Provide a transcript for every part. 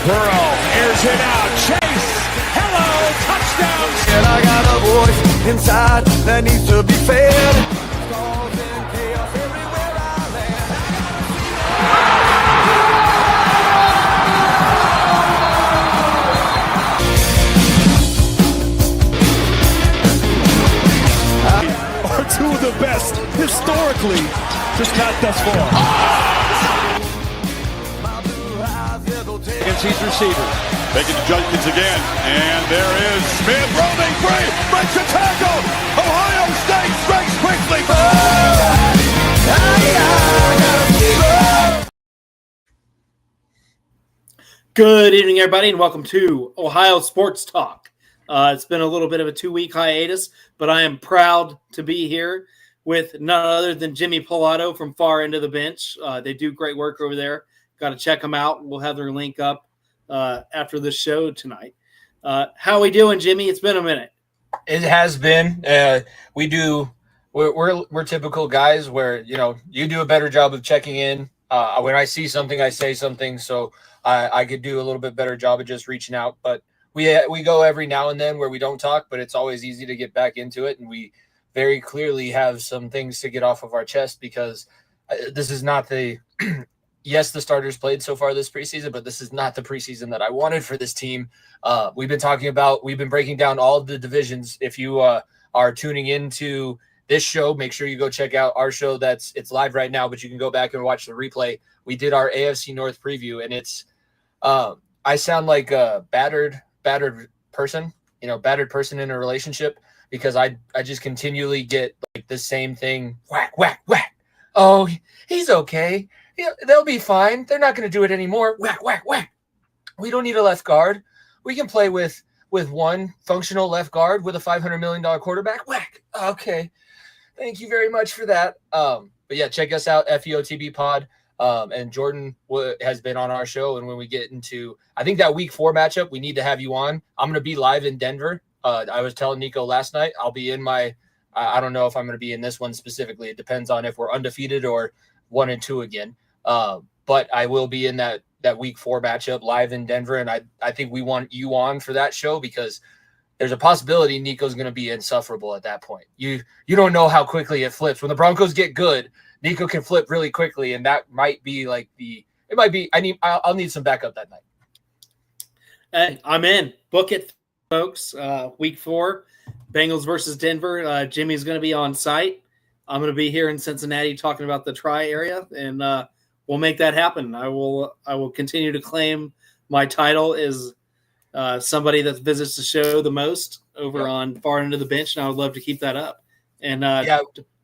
Burrow airs it out. Chase. Hello. Touchdown. And I got a voice inside that needs to be fed. Causing chaos everywhere I land. Are two of the best historically, just not thus far. Against these receivers. Taking the Judkins again, and there is Smith roaming free, breaks a tackle. Ohio State strikes quickly. Good evening, everybody, and welcome to Ohio Sports Talk. It's been a little bit of a 2-week hiatus, but I am proud to be here with none other than Jimmy Pilato from Far End of the Bench. They do great work over there. Got to check them out. We'll have their link up after the show tonight. How we doing, Jimmy? It's been a minute. It has been. We're typical guys where, you know, you do a better job of checking in. When I see something, I say something. So I could do a little bit better job of just reaching out. But we go every now and then where we don't talk, but it's always easy to get back into it. And we very clearly have some things to get off of our chest because this is not the yes, the starters played so far this preseason, but this is not the preseason that I wanted for this team. We've been breaking down all of the divisions. If you are tuning into this show, make sure you go check out our show. It's live right now, but you can go back and watch the replay. We did our AFC North preview, and it's I sound like a battered person, battered person in a relationship because I just continually get like the same thing. Whack, whack, whack. Oh, he's okay. Yeah, they'll be fine. They're not going to do it anymore. Whack, whack, whack. We don't need a left guard. We can play with one functional left guard with a $500 million quarterback. Whack. Okay. Thank you very much for that. But yeah, check us out, FEOTB Pod. And Jordan has been on our show. And when we get into, I think that week 4 matchup, we need to have you on. I'm going to be live in Denver. I was telling Nico last night, I'll be in I don't know if I'm going to be in this one specifically. It depends on if we're undefeated or 1-2 again. But I will be in that week 4 matchup live in Denver. And I think we want you on for that show because there's a possibility Nico's going to be insufferable at that point. You don't know how quickly it flips. When the Broncos get good, Nico can flip really quickly. And that might be I'll need some backup that night. Hey, I'm in. Book it, folks. Week 4, Bengals versus Denver. Jimmy's going to be on site. I'm going to be here in Cincinnati talking about the tri-area, and we'll make that happen. I will continue to claim my title as somebody that visits the show the most over on Far End of the Bench, and I would love to keep that up. And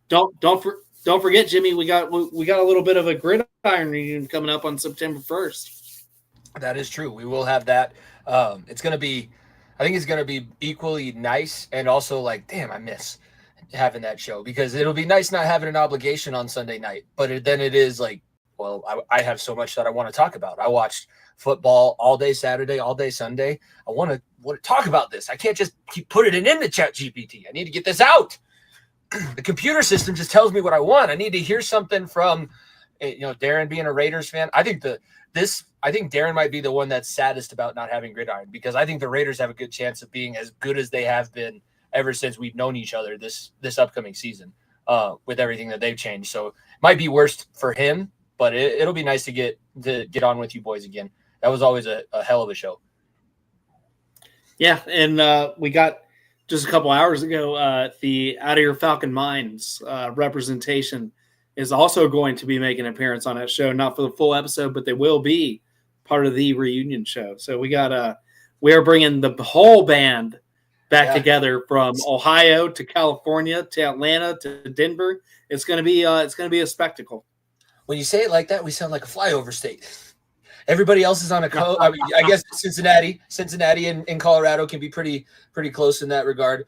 don't forget, Jimmy, we got a little bit of a gridiron reunion coming up on September 1st. That is true. We will have that. I think it's going to be equally nice and also like, damn, I miss having that show because it'll be nice not having an obligation on Sunday night. But then it is like, well, I have so much that I want to talk about. I watched football all day Saturday, all day Sunday. I want to talk about this. I can't just keep putting it into ChatGPT. I need to get this out. The computer system just tells me what I want. I need to hear something from, Darren being a Raiders fan. I think Darren might be the one that's saddest about not having gridiron because I think the Raiders have a good chance of being as good as they have been ever since we've known each other this upcoming season with everything that they've changed. So it might be worse for him, but it'll be nice to get on with you boys again. That was always a hell of a show. Yeah, and we got just a couple hours ago, the Out of Your Falcon Minds representation is also going to be making an appearance on that show, not for the full episode, but they will be part of the reunion show. So we are bringing the whole band back together from Ohio to California to Atlanta to Denver. It's going to be a spectacle. When you say it like that, we sound like a flyover state. Everybody else is on a coast. I guess Cincinnati and Colorado can be pretty close in that regard.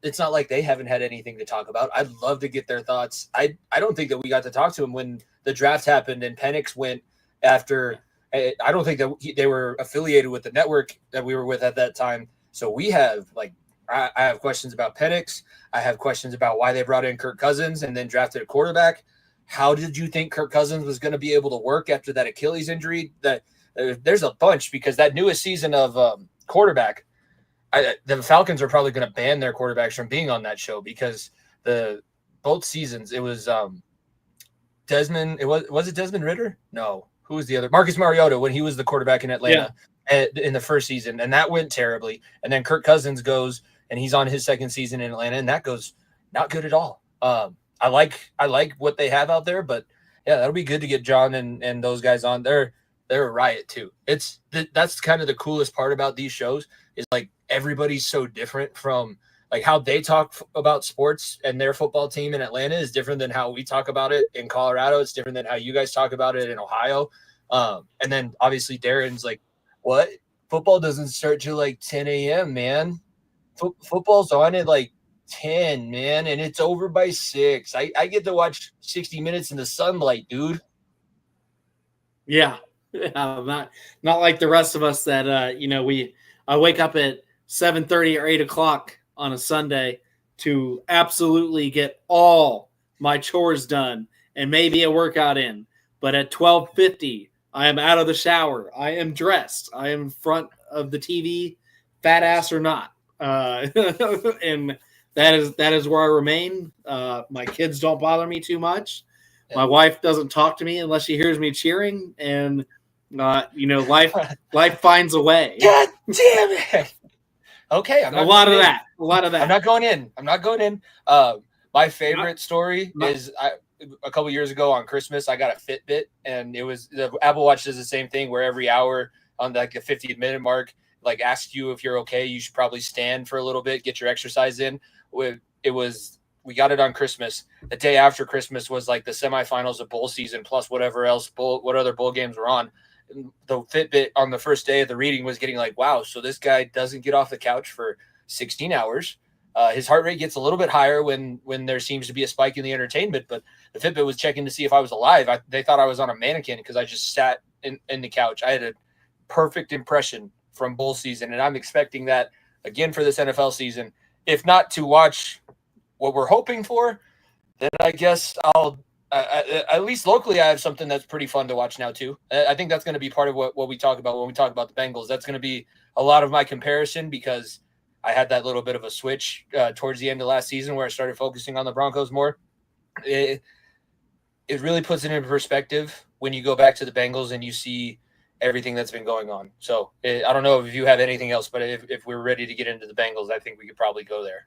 It's not like they haven't had anything to talk about. I'd love to get their thoughts. I don't think that we got to talk to them when the draft happened and Penix went after. I don't think that they were affiliated with the network that we were with at that time. So we have I have questions about Penix. I have questions about why they brought in Kirk Cousins and then drafted a quarterback. How did you think Kirk Cousins was going to be able to work after that Achilles injury? That There's a bunch because that newest season of quarterback, the Falcons are probably going to ban their quarterbacks from being on that show because both seasons it was Desmond. Was it Desmond Ridder? No, who was the other? Marcus Mariota when he was the quarterback in Atlanta in the first season, and that went terribly. And then Kirk Cousins goes and he's on his second season in Atlanta, and that goes not good at all. I like what they have out there, but yeah, that'll be good to get John and those guys on. They're a riot too. That's kind of the coolest part about these shows is like everybody's so different from like how they talk about sports and their football team in Atlanta is different than how we talk about it in Colorado. It's different than how you guys talk about it in Ohio. And then obviously Darren's like, what? Football doesn't start till like 10 a.m., man. Football's on at like 10, man, and it's over by 6. I get to watch 60 minutes in the sunlight, dude. Yeah. Not like the rest of us that I wake up at 7:30 or 8 o'clock on a Sunday to absolutely get all my chores done and maybe a workout in. But at 12:50, I am out of the shower. I am dressed. I am in front of the TV, fat ass or not. And that is where I remain. My kids don't bother me too much. My wife doesn't talk to me unless she hears me cheering, and life finds a way. God damn it! Okay, a lot of that. I'm not going in. My favorite story is a couple years ago on Christmas. I got a Fitbit, and it was the Apple Watch does the same thing where every hour on like the 50-minute mark, like asks you if you're okay. You should probably stand for a little bit, get your exercise in. We got it on Christmas. The day after Christmas was like the semifinals of bowl season plus whatever else what other bowl games were on. And the Fitbit on the first day of the reading was getting like, wow, so this guy doesn't get off the couch for 16 hours. His heart rate gets a little bit higher when there seems to be a spike in the entertainment, but the Fitbit was checking to see if I was alive. They thought I was on a mannequin because I just sat in the couch. I had a perfect impression from bowl season, and I'm expecting that again for this NFL season. If not to watch what we're hoping for, then I guess I'll at least locally I have something that's pretty fun to watch now too. I think that's going to be part of what we talk about when we talk about the Bengals. That's going to be a lot of my comparison because I had that little bit of a switch towards the end of last season where I started focusing on the Broncos more. It really puts it in perspective when you go back to the Bengals and you see everything that's been going on. So I don't know if you have anything else, but if we're ready to get into the Bengals, I think we could probably go there.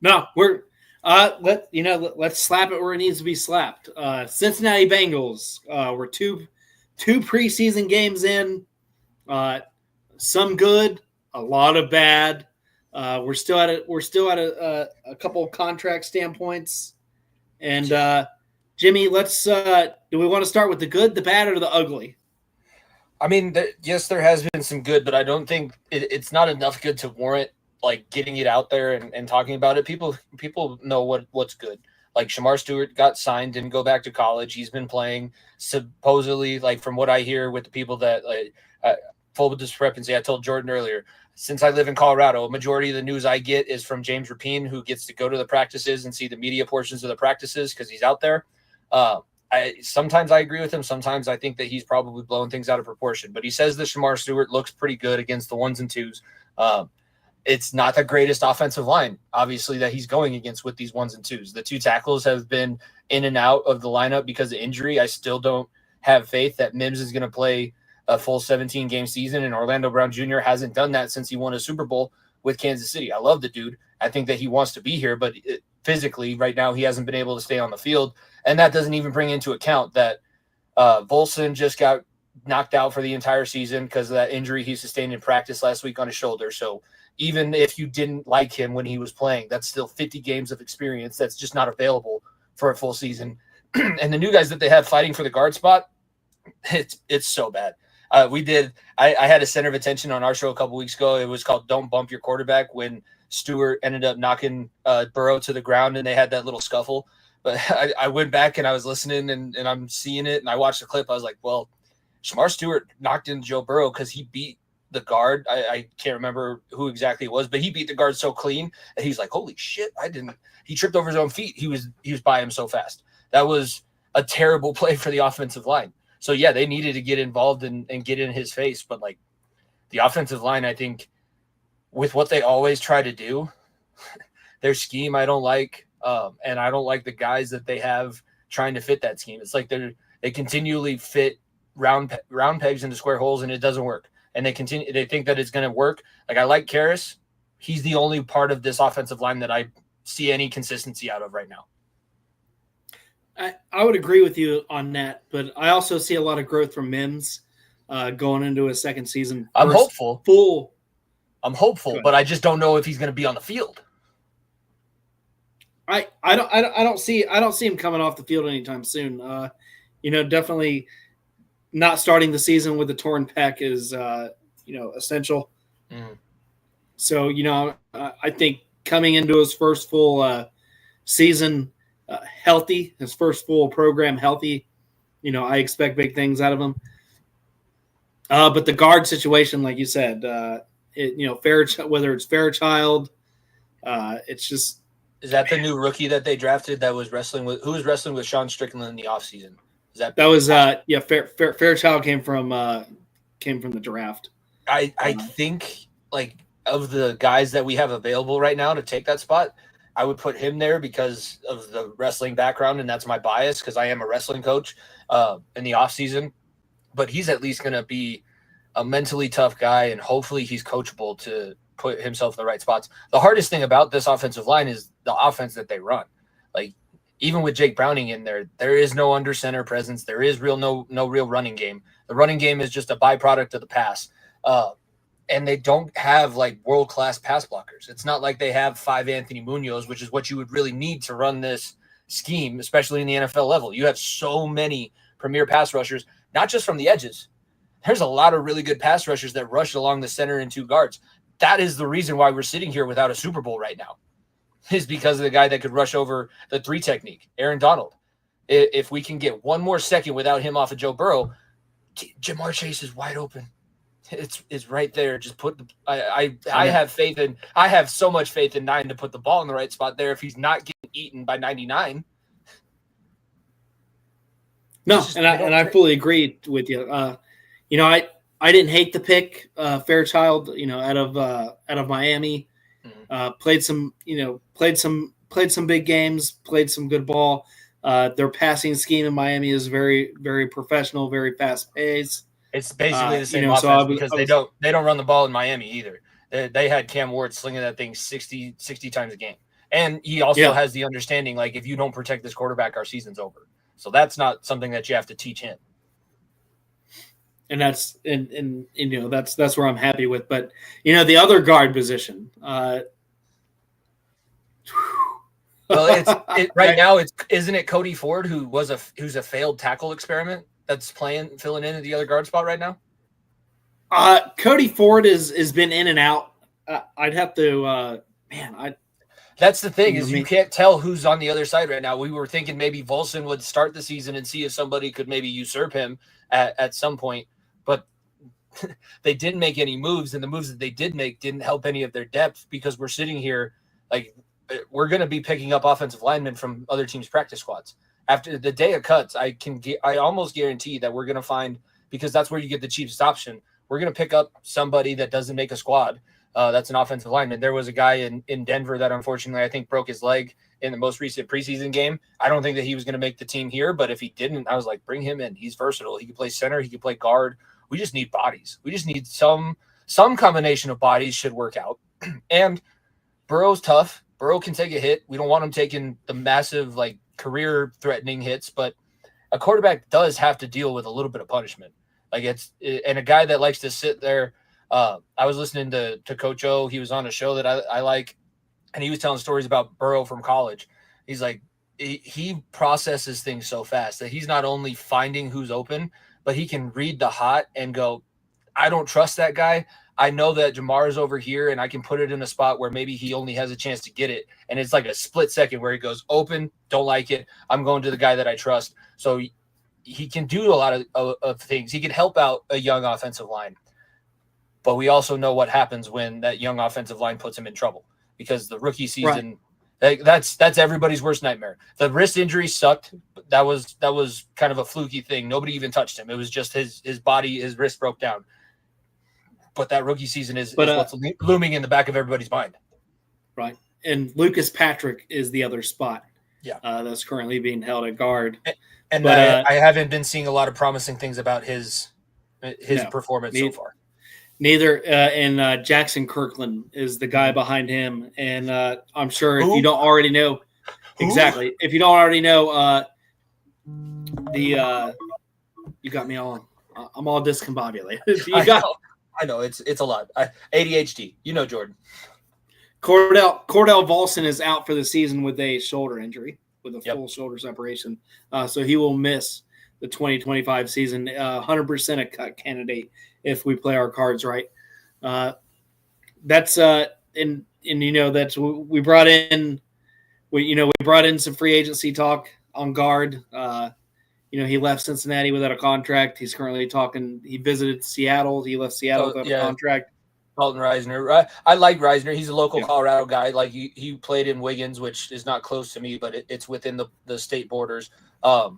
No, we're let's slap it where it needs to be slapped. Cincinnati Bengals. We're two preseason games in. Some good, a lot of bad. We're still at a couple of contract standpoints. And Jimmy, let's do we want to start with the good, the bad, or the ugly? I mean, yes, there has been some good, but I don't think it's not enough good to warrant like getting it out there and talking about it. People know what's good. Like Shamar Stewart got signed, didn't go back to college. He's been playing supposedly, like from what I hear with the people that full discrepancy. I told Jordan earlier, since I live in Colorado, a majority of the news I get is from James Rapien, who gets to go to the practices and see the media portions of the practices because he's out there. Sometimes I agree with him. Sometimes I think that he's probably blowing things out of proportion. But he says that Shamar Stewart looks pretty good against the 1s and 2s. It's not the greatest offensive line, obviously, that he's going against with these 1s and 2s. The 2 tackles have been in and out of the lineup because of injury. I still don't have faith that Mims is going to play a full 17-game season, and Orlando Brown Jr. hasn't done that since he won a Super Bowl with Kansas City. I love the dude. I think that he wants to be here, but physically right now he hasn't been able to stay on the field, and that doesn't even bring into account that Volson just got knocked out for the entire season because of that injury he sustained in practice last week on his shoulder. So even if you didn't like him when he was playing, that's still 50 games of experience that's just not available for a full season. And the new guys that they have fighting for the guard spot, it's so bad. I had a center of attention on our show a couple weeks ago. It was called Don't Bump Your Quarterback when Stewart ended up knocking Burrow to the ground and they had that little scuffle. But I went back and I was listening and I'm seeing it and I watched the clip. I was like, well, Shamar Stewart knocked in Joe Burrow because he beat the guard. I can't remember who exactly it was, but he beat the guard so clean that he's like, holy shit, he tripped over his own feet. He was by him so fast. That was a terrible play for the offensive line. So yeah, they needed to get involved and get in his face. But like the offensive line, I think with what they always try to do, their scheme I don't like, and I don't like the guys that they have trying to fit that scheme. It's like they continually fit round pegs into square holes, and it doesn't work. And they think that it's going to work. Like I like Karras. He's the only part of this offensive line that I see any consistency out of right now. I would agree with you on that, but I also see a lot of growth from Mims going into his second season. I'm hopeful. I'm hopeful, Good. but I just don't know if he's going to be on the field. I don't see him coming off the field anytime soon. Definitely not starting the season with a torn pec is essential. Mm. So I think coming into his first full season healthy, his first full program healthy, I expect big things out of him. But the guard situation, like you said, whether it's Fairchild, it's just. Is that the new rookie that they drafted that was wrestling with? Who was wrestling with Sean Strickland in the offseason? That was Fairchild came from the draft. I think like of the guys that we have available right now to take that spot, I would put him there because of the wrestling background, and that's my bias because I am a wrestling coach in the offseason. But he's at least going to be a mentally tough guy, and hopefully he's coachable to put himself in the right spots. The hardest thing about this offensive line is the offense that they run. Like even with Jake Browning in there is no under center presence. There is no real running game. The running game is just a byproduct of the pass. And they don't have like world-class pass blockers. It's not like they have 5 Anthony Munoz, which is what you would really need to run this scheme, especially in the NFL level. You have so many premier pass rushers, not just from the edges. There's a lot of really good pass rushers that rush along the center and 2 guards. That is the reason why we're sitting here without a Super Bowl right now, is because of the guy that could rush over the 3 technique, Aaron Donald. If we can get one more second without him off of Joe Burrow, Jamar Chase is wide open. It's right there. Just put I have faith in. I have so much faith in 9 to put the ball in the right spot there. If he's not getting eaten by 99, no, I fully agree with you. I didn't hate the pick, Fairchild. Out of Miami, played some big games, played some good ball. Their passing scheme in Miami is very, very professional, very fast paced. It's basically the same offense because they don't run the ball in Miami either. They had Cam Ward slinging that thing 60 times a game. And he also has the understanding, like, if you don't protect this quarterback, our season's over. So that's not something that you have to teach him. And that's that's where I'm happy with. But the other guard position. Well, right now isn't it Cody Ford who's a failed tackle experiment that's filling in at the other guard spot right now? Cody Ford has been in and out. I'd have to That's the thing is you can't tell who's on the other side right now. We were thinking maybe Volson would start the season and see if somebody could maybe usurp him at some point, but they didn't make any moves, and the moves that they did make didn't help any of their depth because we're sitting here like we're going to be picking up offensive linemen from other teams' practice squads. After the day of cuts, I almost guarantee that we're going to find, because that's where you get the cheapest option, we're going to pick up somebody that doesn't make a squad. That's an offensive lineman. There was a guy in Denver that unfortunately I think broke his leg in the most recent preseason game. I don't think that he was going to make the team here, but if he didn't, I was like, bring him in. He's versatile. He can play center. He can play guard. We just need bodies. We just need some combination of bodies should work out. And Burrow's tough. Burrow can take a hit. We don't want him taking the massive, like, career-threatening hits, but a quarterback does have to deal with a little bit of punishment. And a guy that likes to sit there. I was listening to Coach O. He was on a show that I like, and he was telling stories about Burrow from college. He's like, he processes things so fast that he's not only finding who's open, but he can read the hot and go, I don't trust that guy. I know that Jamar is over here, and I can put it in a spot where maybe he only has a chance to get it. And it's like a split second where he goes open, don't like it. I'm going to the guy that I trust. So he can do a lot of things. He can help out a young offensive line. But we also know what happens when that young offensive line puts him in trouble, because the rookie season, That's everybody's worst nightmare. The wrist injury sucked. That was kind of a fluky thing. Nobody even touched him. It was just his body, his wrist broke down. But that rookie season is what's looming in the back of everybody's mind. Right. And Lucas Patrick is the other spot. Yeah. That's currently being held at guard. And I haven't been seeing a lot of promising things about his performance so far. Neither. And Jackson Kirkland is the guy behind him. And I'm sure if you don't already know – exactly. If you don't already know you got me all – I'm all discombobulated. I know. It's a lot. ADHD. You know, Jordan. Cordell Volson is out for the season with a shoulder injury, with a full shoulder separation. So he will miss the 2025 season, 100% a cut candidate if we play our cards right. That's and you know that's we brought in some free agency talk on guard. He left Cincinnati without a contract. He's currently talking. He visited Seattle. He left Seattle without a contract. Colton Reisner. I like Reisner. He's a local Colorado guy. Like he played in Wiggins, which is not close to me, but it's within the state borders. What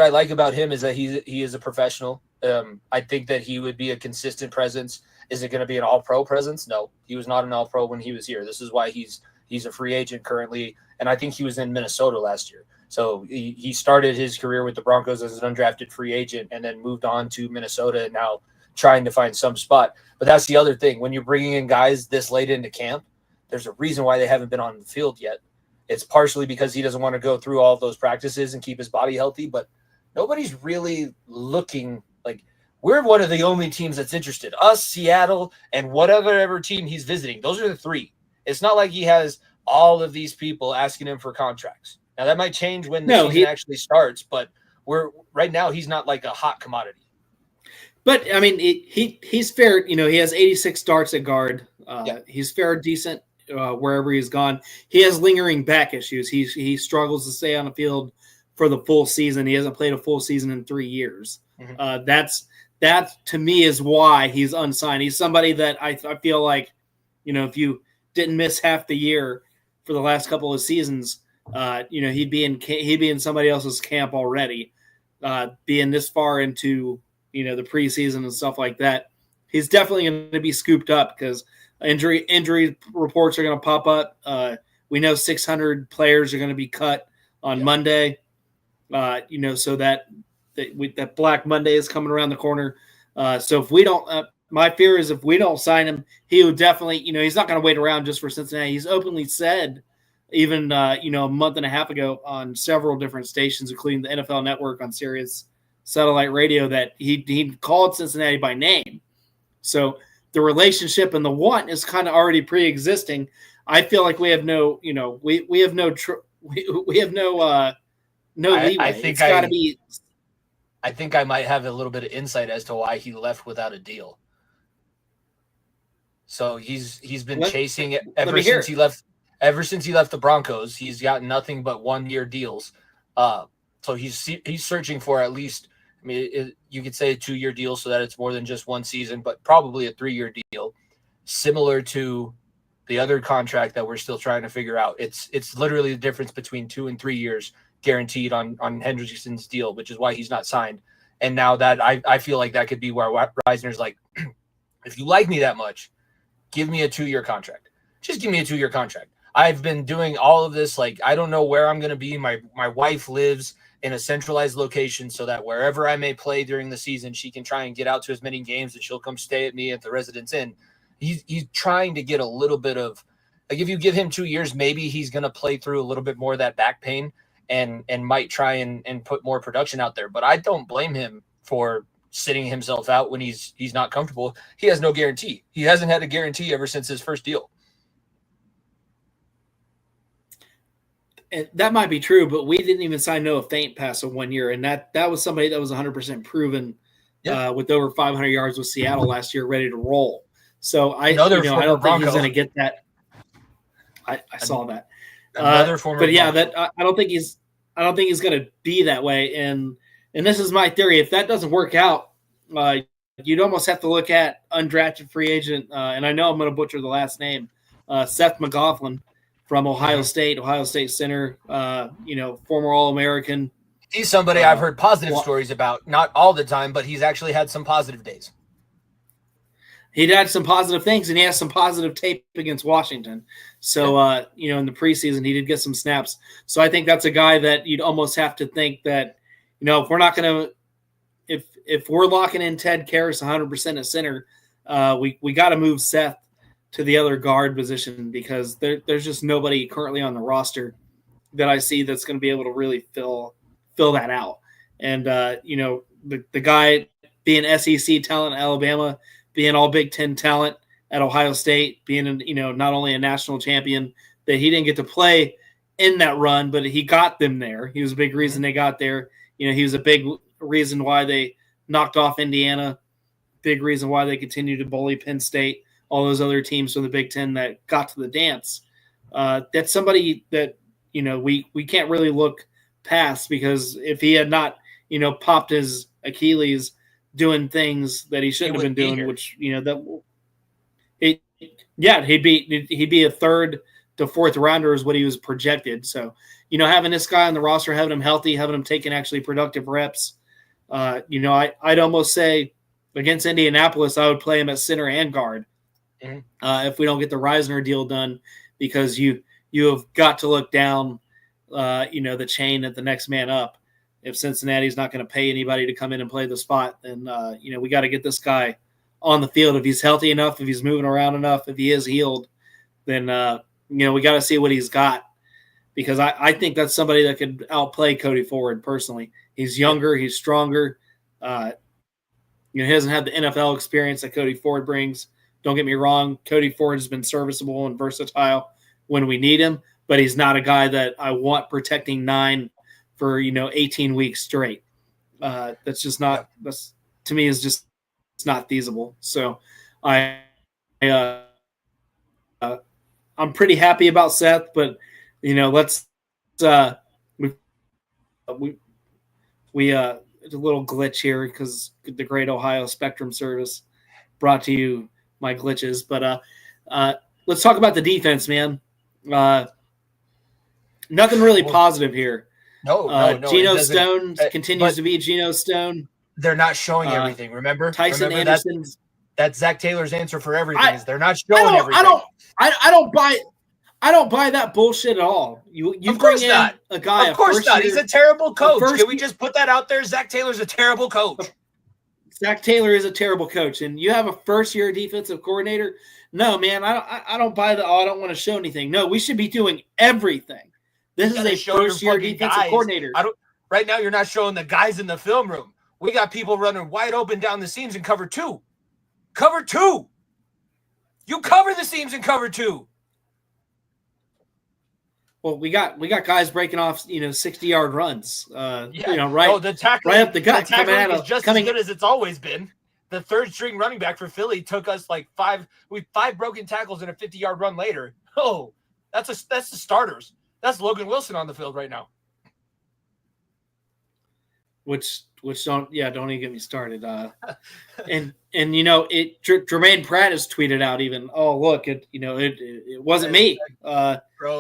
I like about him is that he is a professional. I think that he would be a consistent presence. Is it going to be an all-pro presence? No, he was not an all-pro when he was here. This is why he's a free agent currently, and I think he was in Minnesota last year. So he started his career with the Broncos as an undrafted free agent and then moved on to Minnesota and now trying to find some spot. But that's the other thing. When you're bringing in guys this late into camp, there's a reason why they haven't been on the field yet. It's partially because he doesn't want to go through all of those practices and keep his body healthy, but nobody's really looking like we're one of the only teams that's interested. Us, Seattle, and whatever team he's visiting. Those are the three. It's not like he has all of these people asking him for contracts. Now that might change when the season actually starts, but right now he's not like a hot commodity. But I mean, he's fair. He has 86 starts at guard. He's fair, decent wherever he's gone. He has lingering back issues. He struggles to stay on the field for the full season. He hasn't played a full season in 3 years. Mm-hmm. That to me is why he's unsigned. He's somebody that I feel like, if you didn't miss half the year for the last couple of seasons, he'd be in somebody else's camp already, being this far into the preseason and stuff like that. He's definitely going to be scooped up because injury reports are going to pop up. We know 600 players are going to be cut on Monday. So that Black Monday is coming around the corner. So if we don't, my fear is if we don't sign him, he would definitely, he's not going to wait around just for Cincinnati. He's openly said, even a month and a half ago on several different stations, including the NFL Network on Sirius satellite radio, that he called Cincinnati by name. So the relationship and the want is kind of already pre-existing. I feel like we have no, we have no leeway. I think it's got to be. I think I might have a little bit of insight as to why he left without a deal. So he's been chasing it ever since he left. Ever since he left the Broncos, he's got nothing but 1-year deals. So he's searching for at least, you could say a 2-year deal so that it's more than just one season, but probably a 3-year deal, similar to the other contract that we're still trying to figure out. It's literally the difference between 2 and 3 years guaranteed on Hendrickson's deal, which is why he's not signed. And now that I feel like that could be where Reisner's like, if you like me that much, give me a 2-year contract. Just give me a 2-year contract. I've been doing all of this. Like, I don't know where I'm going to be. My wife lives in a centralized location so that wherever I may play during the season, she can try and get out to as many games and she'll come stay at me at the Residence Inn. He's trying to get a little bit of, like, if you give him 2 years, maybe he's going to play through a little bit more of that back pain and might try and put more production out there. But I don't blame him for sitting himself out when he's not comfortable. He has no guarantee. He hasn't had a guarantee ever since his first deal. And that might be true, but we didn't even sign Noah Fant past a 1 year, and that was somebody that was 100% proven with over 500 yards with Seattle last year, ready to roll. So I don't think he's going to get that. I saw that. Another former, but yeah, I don't think he's going to be that way. And this is my theory. If that doesn't work out, you'd almost have to look at undrafted free agent. And I know I'm going to butcher the last name, Seth McLaughlin. from Ohio State center, former All-American. He's somebody I've heard positive stories about, not all the time, but he's actually had some positive days. He'd had some positive things, and he has some positive tape against Washington. So, in the preseason, he did get some snaps. So I think that's a guy that you'd almost have to think that, if we're not going to – if we're locking in Ted Karras 100% at center, we got to move Seth to the other guard position because there's just nobody currently on the roster that I see that's going to be able to really fill that out. And, the guy being SEC talent at Alabama – being all Big Ten talent at Ohio State, being, not only a national champion, that he didn't get to play in that run, but he got them there. He was a big reason they got there. He was a big reason why they knocked off Indiana, big reason why they continued to bully Penn State, all those other teams from the Big Ten that got to the dance. That's somebody that, we can't really look past because if he had not, popped his Achilles doing things that he shouldn't have been doing, which he'd be a third to fourth rounder is what he was projected. So, having this guy on the roster, having him healthy, having him taking actually productive reps, I'd almost say against Indianapolis, I would play him at center and guard if we don't get the Reisner deal done, because you have got to look down, the chain at the next man up. If Cincinnati's not going to pay anybody to come in and play the spot, then, we got to get this guy on the field. If he's healthy enough, if he's moving around enough, if he is healed, then, we got to see what he's got, because I think that's somebody that could outplay Cody Ford personally. He's younger. He's stronger. He doesn't have the NFL experience that Cody Ford brings. Don't get me wrong. Cody Ford has been serviceable and versatile when we need him, but he's not a guy that I want protecting 9 for 18 weeks straight. That's just not. That's, to me, is just it's not feasible. So I'm pretty happy about Seth, but let's it's a little glitch here because the Great Ohio Spectrum Service brought to you my glitches. But let's talk about the defense, man. Nothing really positive here. No. Geno Stone continues to be Geno Stone. They're not showing everything. Remember, Tyson Anderson. That's Zach Taylor's answer for everything. They're not showing everything. I don't buy that bullshit at all. You bring in a guy. Of course not. He's a terrible coach. Can we just put that out there? Zach Taylor's a terrible coach. Zach Taylor is a terrible coach, and you have a first-year defensive coordinator. No, man, I don't buy the. I don't want to show anything. No, we should be doing everything. This is a first-year defensive coordinator. Right now, you're not showing the guys in the film room. We got people running wide open down the seams in cover 2. Cover 2. You cover the seams in cover 2. Well, we got guys breaking off, 60-yard runs. Right up the gut. The tackling is just as good as it's always been. The third-string running back for Philly took us like 5 broken tackles and a 50-yard run later. Oh, that's the starters. That's Logan Wilson on the field right now. Which don't even get me started. And Jermaine Pratt has tweeted out even, oh look, it wasn't me.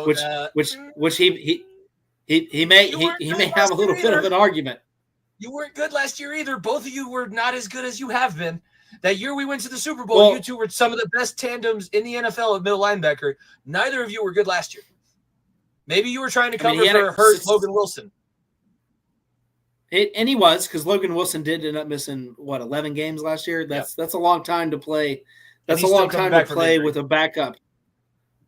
Which he may have a little bit of an argument. You weren't good last year either. Both of you were not as good as you have been. That year we went to the Super Bowl, you two were some of the best tandems in the NFL at middle linebacker. Neither of you were good last year. Maybe you were trying to cover for hurt Logan Wilson. And he was, because Logan Wilson did end up missing 11 games last year. That's a long time to play. That's a long time to play with a backup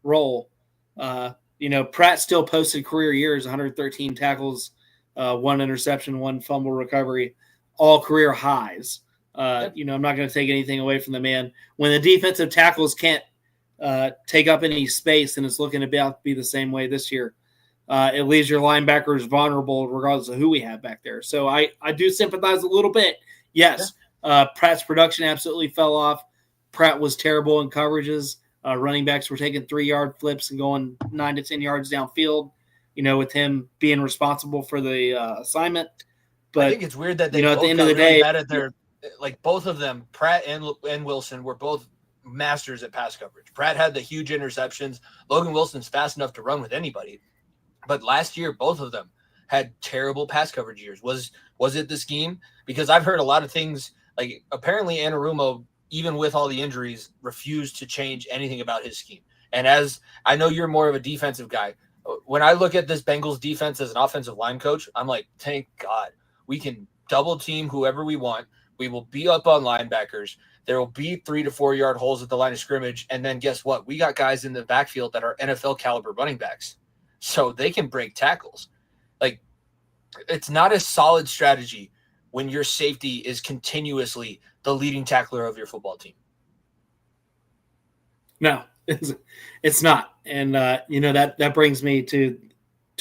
role. Pratt still posted career years, 113 tackles, 1 interception, 1 fumble recovery, all career highs. I'm not going to take anything away from the man. When the defensive tackles can't take up any space, and it's looking about to be the same way this year, it leaves your linebackers vulnerable regardless of who we have back there. So I do sympathize a little bit. Yes, Pratt's production absolutely fell off. Pratt was terrible in coverages. Running backs were taking 3-yard flips and going 9 to 10 yards downfield, with him being responsible for the assignment. But I think it's weird that they at the end of the day, both of them, Pratt and Wilson, were both masters at pass coverage. Pratt had the huge interceptions. Logan Wilson's fast enough to run with anybody. But last year, both of them had terrible pass coverage years. Was it the scheme? Because I've heard a lot of things, like apparently Anarumo, even with all the injuries, refused to change anything about his scheme. And as I know you're more of a defensive guy, when I look at this Bengals defense as an offensive line coach, I'm like, thank God we can double team whoever we want. We will be up on linebackers. There will be 3 to 4 yard holes at the line of scrimmage. And then guess what? We got guys in the backfield that are NFL caliber running backs. So they can break tackles. Like, it's not a solid strategy when your safety is continuously the leading tackler of your football team. No, it's not. And, that brings me to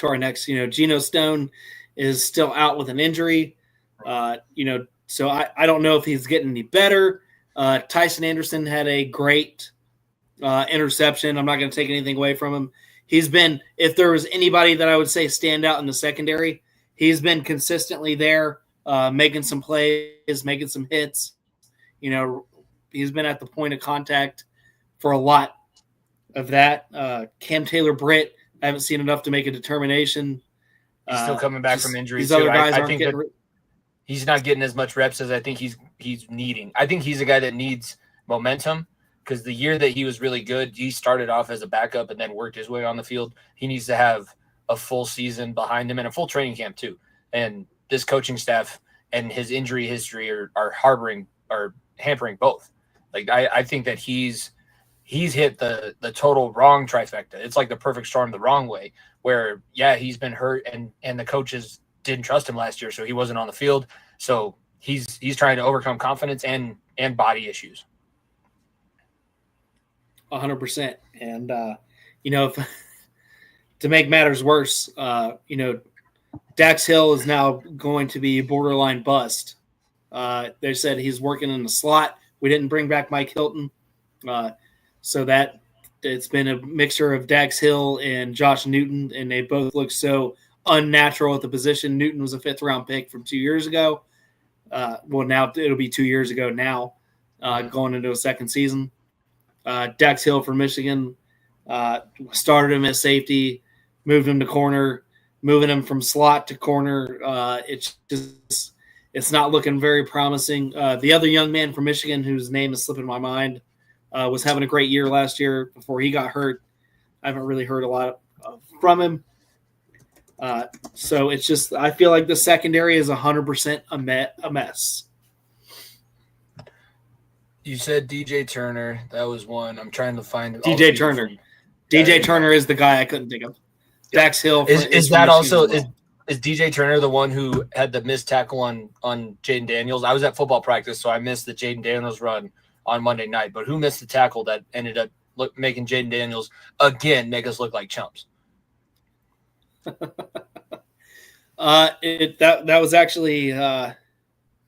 our next, Geno Stone is still out with an injury. So I don't know if he's getting any better. Tyson Anderson had a great interception. I'm not going to take anything away from him. He's been, if there was anybody that I would say stand out in the secondary, he's been consistently there, making some plays, making some hits. He's been at the point of contact for a lot of that. Cam Taylor-Britt, I haven't seen enough to make a determination. He's still coming back from injuries. These other guys I aren't think getting he's not getting as much reps as I think he's needing. I think he's a guy that needs momentum, because the year that he was really good, he started off as a backup and then worked his way on the field. He needs to have a full season behind him and a full training camp too. And this coaching staff and his injury history are hampering both. Like I think that he's hit the total wrong trifecta. It's like the perfect storm the wrong way, where he's been hurt and the coaches didn't trust him last year, so he wasn't on the field. So he's trying to overcome confidence and body issues. 100%. And if, to make matters worse, Dax Hill is now going to be borderline bust. They said he's working in the slot. We didn't bring back Mike Hilton. So that it's been a mixture of Dax Hill and Josh Newton, and they both look so unnatural at the position. Newton was a 5th-round pick from 2 years ago. Now it'll be 2 years ago now, going into a second season. Dax Hill from Michigan, started him at safety, moved him to corner, moving him from slot to corner. It's not looking very promising. The other young man from Michigan, whose name is slipping my mind, was having a great year last year before he got hurt. I haven't really heard a lot from him. So it's just, I feel like the secondary is 100% a mess. You said DJ Turner. That was one. I'm trying to find DJ Turner. DJ Turner is the guy I couldn't think of. Dax Hill. Is that also is DJ Turner the one who had the missed tackle on Jaden Daniels? I was at football practice, so I missed the Jaden Daniels run on Monday night. But who missed the tackle that ended up making Jaden Daniels again make us look like chumps? That was actually I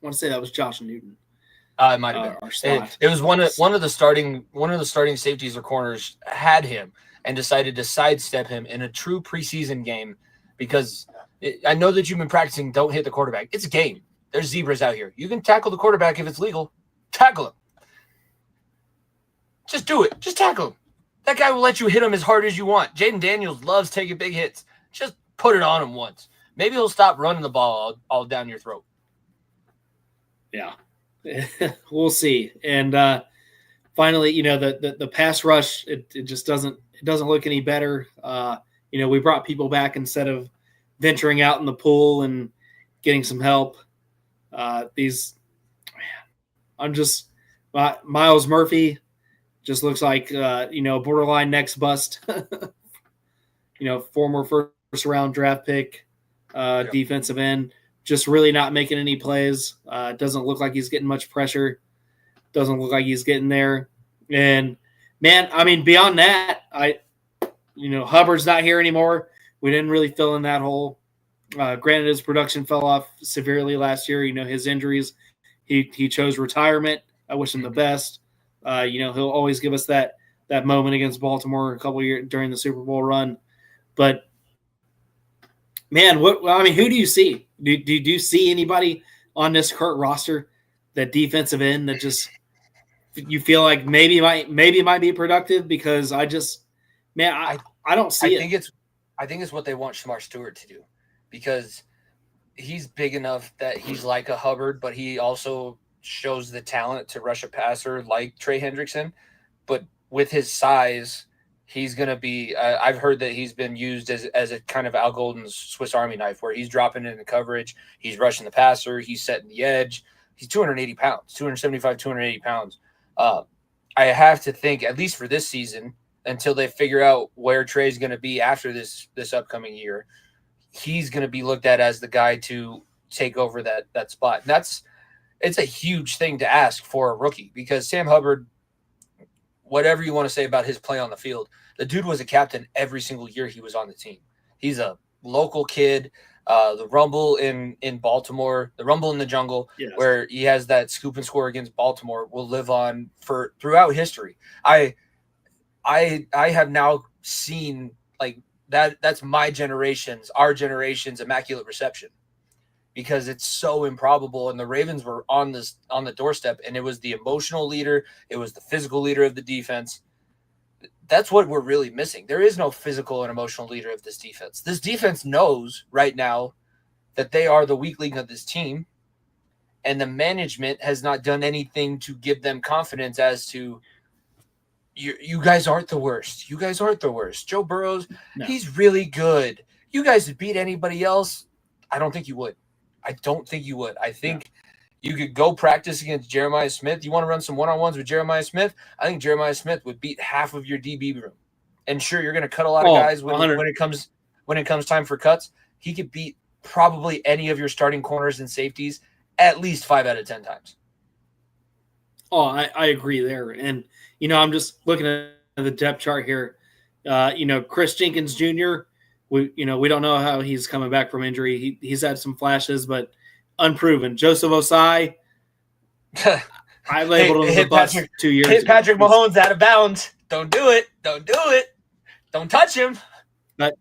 want to say that was Josh Newton. It might have been. It was one of the starting safeties or corners had him and decided to sidestep him in a true preseason game, because I know that you've been practicing. Don't hit the quarterback. It's a game. There's zebras out here. You can tackle the quarterback if it's legal. Tackle him. Just do it. Just tackle him. That guy will let you hit him as hard as you want. Jaden Daniels loves taking big hits. Just put it on him once. Maybe he'll stop running the ball all down your throat. Yeah. We'll see. And finally, the pass rush, it just doesn't look any better. We brought people back instead of venturing out in the pool and getting some help. Miles Murphy just looks like borderline next bust. Former first round draft pick, defensive end. Just really not making any plays. Doesn't look like he's getting much pressure. Doesn't look like he's getting there. And, man, I mean, beyond that, Hubbard's not here anymore. We didn't really fill in that hole. Granted, his production fell off severely last year. His injuries. He chose retirement. I wish him the best. He'll always give us that moment against Baltimore a couple of years during the Super Bowl run. But, man, who do you see? Do you see anybody on this current roster, that defensive end that just you feel like maybe it might be productive? Because I don't see it. I think it's what they want Shamar Stewart to do, because he's big enough that he's like a Hubbard, but he also shows the talent to rush a passer like Trey Hendrickson. But with his size, he's going to be I've heard that he's been used as a kind of Al Golden's Swiss Army knife, where he's dropping into coverage, he's rushing the passer, he's setting the edge. He's 280 pounds, 275, 280 pounds. I have to think, at least for this season, until they figure out where Trey's going to be after this upcoming year, he's going to be looked at as the guy to take over that spot. And it's a huge thing to ask for a rookie, because Sam Hubbard, whatever you want to say about his play on the field, the dude was a captain every single year he was on the team. He's a local kid. The Rumble in Baltimore, the Rumble in the Jungle, yes, where he has that scoop and score against Baltimore, will live on for throughout history. I have now seen like that. That's our generation's immaculate reception, because it's so improbable. And the Ravens were on the doorstep, and it was the emotional leader, it was the physical leader of the defense. That's what we're really missing. There is no physical and emotional leader of this defense. This defense knows right now that they are the weak link of this team, and the management has not done anything to give them confidence as to, you guys aren't the worst. You guys aren't the worst. Joe Burrows, no, he's really good. You guys would beat anybody else? I don't think you would. I think you could go practice against Jeremiah Smith. You want to run some one-on-ones with Jeremiah Smith? I think Jeremiah Smith would beat half of your DB room. And sure, you're going to cut a lot of guys when it comes time for cuts. He could beat probably any of your starting corners and safeties at least 5 out of 10 times. Oh, I agree there. And, I'm just looking at the depth chart here. Chris Jenkins Jr., we don't know how he's coming back from injury. He's had some flashes, but unproven. Joseph Osai, I labeled him as a bust 2 years ago. Patrick Mahomes out of bounds. Don't do it. Don't touch him. But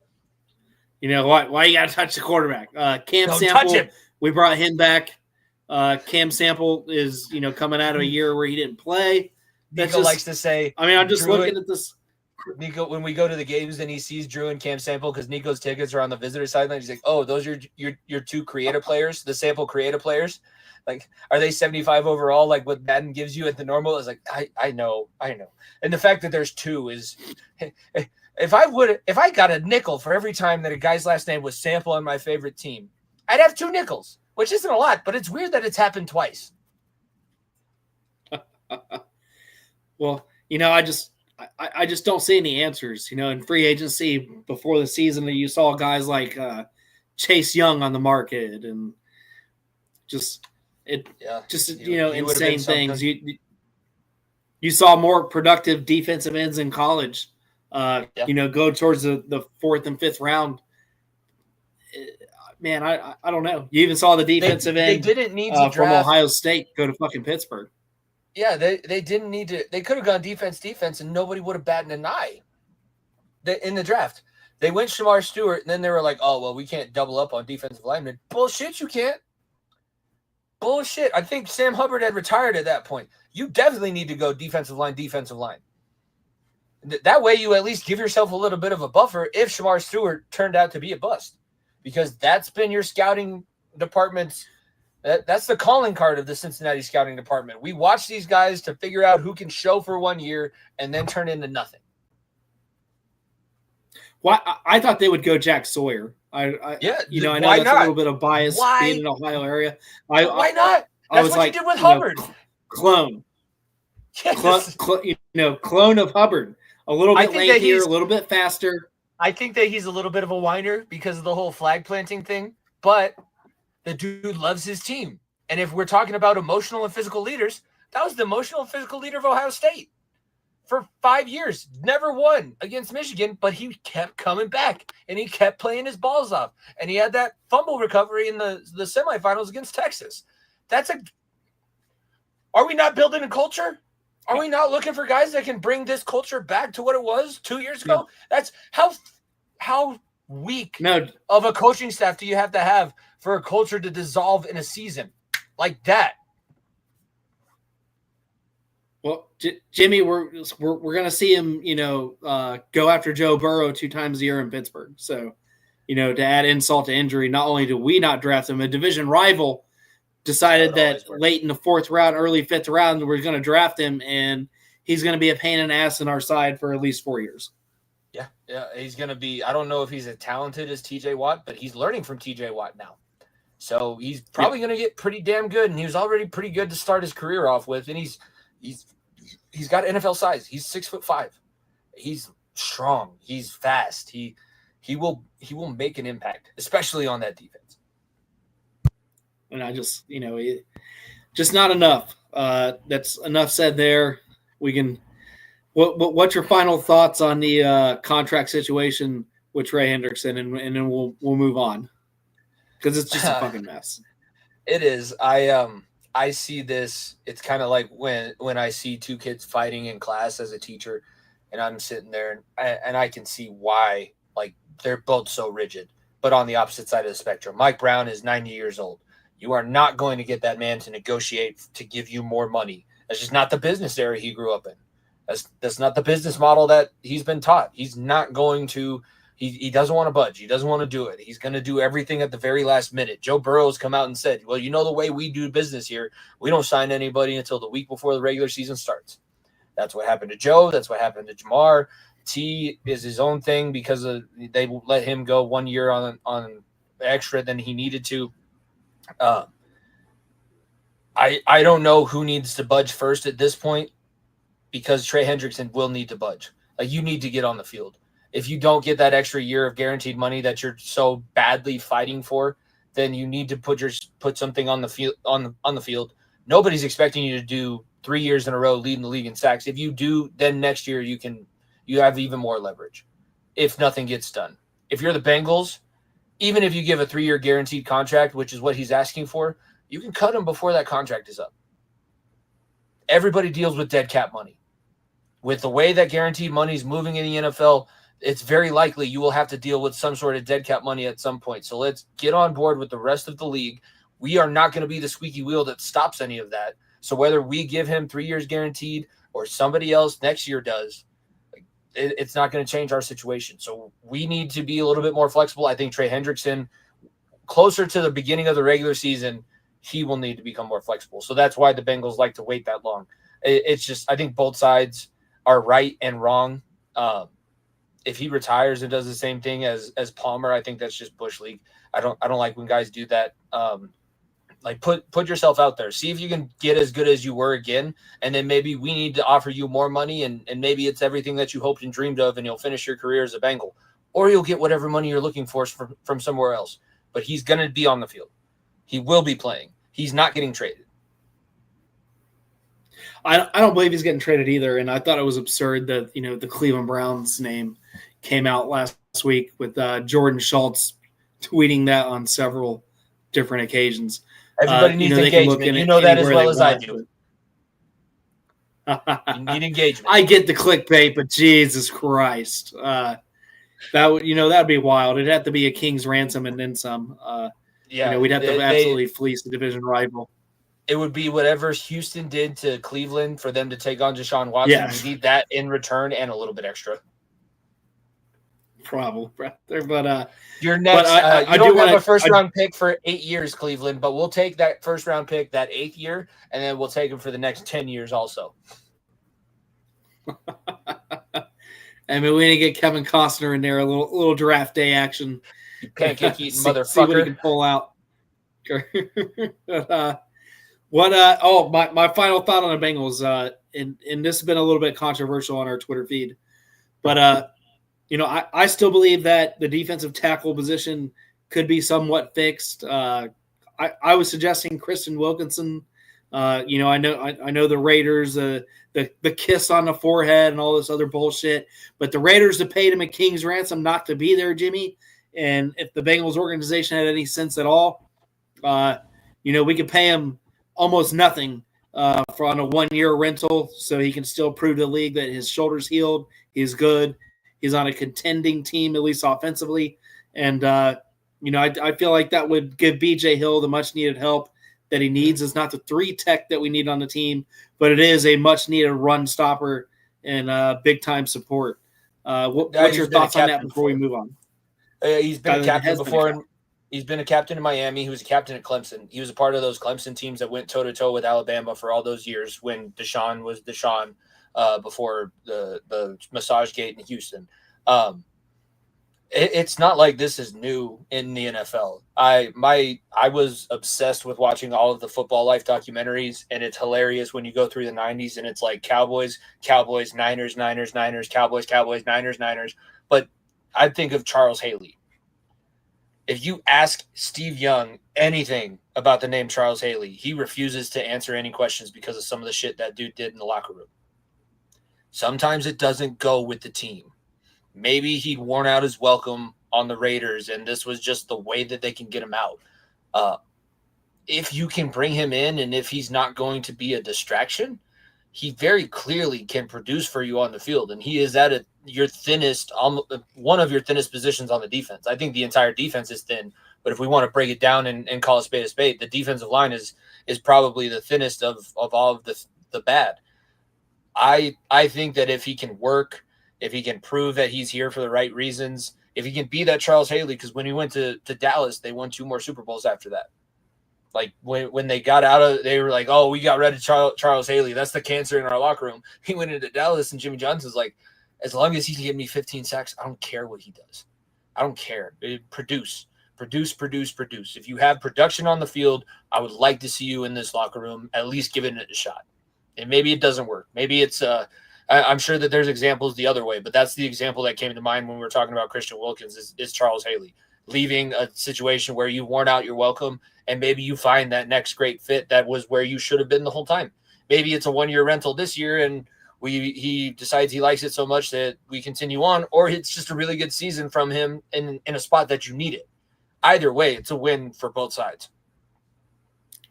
you know what? Why you got to touch the quarterback? Cam Sample, we brought him back. Cam Sample is coming out of a year where he didn't play. Nico likes to say. I mean, I'm just looking at this. Nico, when we go to the games and he sees Drew and Cam Sample, because Nico's tickets are on the visitor sideline, he's like, "Oh, those are your two creative players, the Sample creative players. Like, are they 75 overall? Like what Madden gives you at the normal?" Is like, I know, and the fact that there's two is, if I got a nickel for every time that a guy's last name was Sample on my favorite team, I'd have 2 nickels, which isn't a lot, but it's weird that it's happened twice. Well, I just don't see any answers. In free agency before the season, that you saw guys like Chase Young on the market, and insane things. You saw more productive defensive ends in college. Go towards the 4th and 5th round. Man, I don't know. You even saw the defensive end. They didn't need to from Ohio State go to fucking Pittsburgh. Yeah, they didn't need to. They could have gone defense, and nobody would have batted an eye in the draft. They went Shamar Stewart, and then they were like, "Oh, well, we can't double up on defensive linemen." Bullshit, you can't. Bullshit. I think Sam Hubbard had retired at that point. You definitely need to go defensive line. That way you at least give yourself a little bit of a buffer if Shamar Stewart turned out to be a bust, because that's been your scouting department's. That's the calling card of the Cincinnati scouting department. We watch these guys to figure out who can show for 1 year and then turn into nothing. Well, I thought they would go Jack Sawyer. I know that's a little bit of bias being in the Ohio area. Why not? That's what you did with Hubbard. Clone. Yes. Clone of Hubbard. A little bit lankier, a little bit faster. I think that he's a little bit of a whiner because of the whole flag planting thing, but the dude loves his team. And if we're talking about emotional and physical leaders, that was the emotional and physical leader of Ohio State for 5 years. Never won against Michigan, but he kept coming back and he kept playing his balls off. And he had that fumble recovery in the semifinals against Texas. Are we not building a culture? Are we not looking for guys that can bring this culture back to what it was 2 years ago? Yeah. That's how weak of a coaching staff do you have to have for a culture to dissolve in a season like that? Well, Jimmy, we're gonna see him, go after Joe Burrow 2 times a year in Pittsburgh. So, to add insult to injury, not only do we not draft him, a division rival decided that late in the 4th round, early 5th round, we're going to draft him, and he's going to be a pain in the ass in our side for at least 4 years. Yeah, he's going to be. I don't know if he's as talented as T.J. Watt, but he's learning from T.J. Watt now. So he's probably going to get pretty damn good, and he was already pretty good to start his career off with, and he's got NFL size. He's 6'5". He's strong. He's fast. He will make an impact, especially on that defense. And I just, just not enough. That's enough said there. We can. What's your final thoughts on the contract situation with Trey Hendrickson, and then we'll move on, because it's just a fucking mess. It is. I see this. It's kind of like when I see 2 kids fighting in class as a teacher, and I'm sitting there and I can see why. Like, they're both so rigid, but on the opposite side of the spectrum. Mike Brown is 90 years old. You are not going to get that man to negotiate to give you more money. That's just not the business area he grew up in. That's not the business model that he's been taught. He's not going to he doesn't want to budge. He doesn't want to do it. He's going to do everything at the very last minute. Joe Burrow's come out and said, well, the way we do business here, we don't sign anybody until the week before the regular season starts. That's what happened to Joe. That's what happened to Jamar. T is his own thing because they let him go 1 year on extra than he needed to. I don't know who needs to budge first at this point, because Trey Hendrickson will need to budge. Like, you need to get on the field. If you don't get that extra year of guaranteed money that you're so badly fighting for, then you need to put something on the field. On the field, nobody's expecting you to do 3 years in a row leading the league in sacks. If you do, then next year you have even more leverage. If nothing gets done, if you're the Bengals, even if you give a 3-year guaranteed contract, which is what he's asking for, you can cut him before that contract is up. Everybody deals with dead cap money. With the way that guaranteed money is moving in the NFL, it's very likely you will have to deal with some sort of dead cap money at some point. So let's get on board with the rest of the league. We are not going to be the squeaky wheel that stops any of that. So whether we give him 3 years guaranteed or somebody else next year does, it's not going to change our situation. So we need to be a little bit more flexible. I think Trey Hendrickson, closer to the beginning of the regular season, he will need to become more flexible. So that's why the Bengals like to wait that long. It's just, I think both sides are right and wrong. If he retires and does the same thing as Palmer, I think that's just Bush League. I don't like when guys do that. Like, put yourself out there. See if you can get as good as you were again, and then maybe we need to offer you more money, and maybe it's everything that you hoped and dreamed of, and you'll finish your career as a Bengal. Or you'll get whatever money you're looking for from somewhere else. But he's going to be on the field. He will be playing. He's not getting traded. I don't believe he's getting traded either, and I thought it was absurd that the Cleveland Browns name came out last week with Jordan Schultz tweeting that on several different occasions. Everybody needs engagement. You know that as well as I do. You need engagement. I get the clickbait, but Jesus Christ, that would be wild. It'd have to be a king's ransom and then some. We'd have to absolutely fleece the division rival. It would be whatever Houston did to Cleveland for them to take on Deshaun Watson. Yes. You need that in return and a little bit extra. Probably, but you're next. But you don't have a first-round pick for 8 years, Cleveland, but we'll take that first-round pick that 8th year, and then we'll take him for the next 10 years also. I mean, we need to get Kevin Costner in there, a little draft day action. You pancake-eating motherfucker. See what he can pull out. My final thought on the Bengals, and this has been a little bit controversial on our Twitter feed, but I still believe that the defensive tackle position could be somewhat fixed. I was suggesting Kristen Wilkinson. I know the Raiders, the kiss on the forehead and all this other bullshit, but the Raiders have paid him a king's ransom not to be there, Jimmy. And if the Bengals organization had any sense at all, we could pay him almost nothing for on a 1-year rental, so he can still prove to the league that his shoulder's healed. He's good. He's on a contending team, at least offensively. And, I feel like that would give B.J. Hill the much-needed help that he needs. It's not the 3 tech that we need on the team, but it is a much needed run stopper and big time support. What's your thoughts on that before we move on? He's been a captain before, and he's been a captain in Miami. He was a captain at Clemson. He was a part of those Clemson teams that went toe to toe with Alabama for all those years when Deshaun was Deshaun before the massage gate in Houston. It's not like this is new in the NFL. I was obsessed with watching all of the Football Life documentaries, and it's hilarious when you go through the 90s and it's like Cowboys, Niners, Cowboys, Niners. But I think of Charles Haley. If you ask Steve Young anything about the name Charles Haley, he refuses to answer any questions because of some of the shit that dude did in the locker room. Sometimes it doesn't go with the team. Maybe he'd worn out his welcome on the Raiders, and this was just the way that they can get him out. If you can bring him in, and if he's not going to be a distraction, he very clearly can produce for you on the field, and he is at your thinnest, one of your thinnest positions on the defense. I think the entire defense is thin, but if we want to break it down and call a spade, the defensive line is probably the thinnest of all of the bad. I think that if he can work, if he can prove that he's here for the right reasons, if he can be that Charles Haley, because when he went to Dallas, they won 2 more Super Bowls after that. Like when they got out of, they were like, oh, we got rid of Charles Haley. That's the cancer in our locker room. He went into Dallas, and Jimmy Johnson's like, as long as he can give me 15 sacks, I don't care what he does. I don't care. Produce. If you have production on the field, I would like to see you in this locker room, at least giving it a shot. And maybe it doesn't work. Maybe it's I'm sure that there's examples the other way, but that's the example that came to mind when we were talking about Christian Wilkins is Charles Haley, leaving a situation where you've worn out your welcome, and maybe you find that next great fit that was where you should have been the whole time. Maybe it's a 1-year rental this year, and he decides he likes it so much that we continue on, or it's just a really good season from him in a spot that you need it. Either way, it's a win for both sides.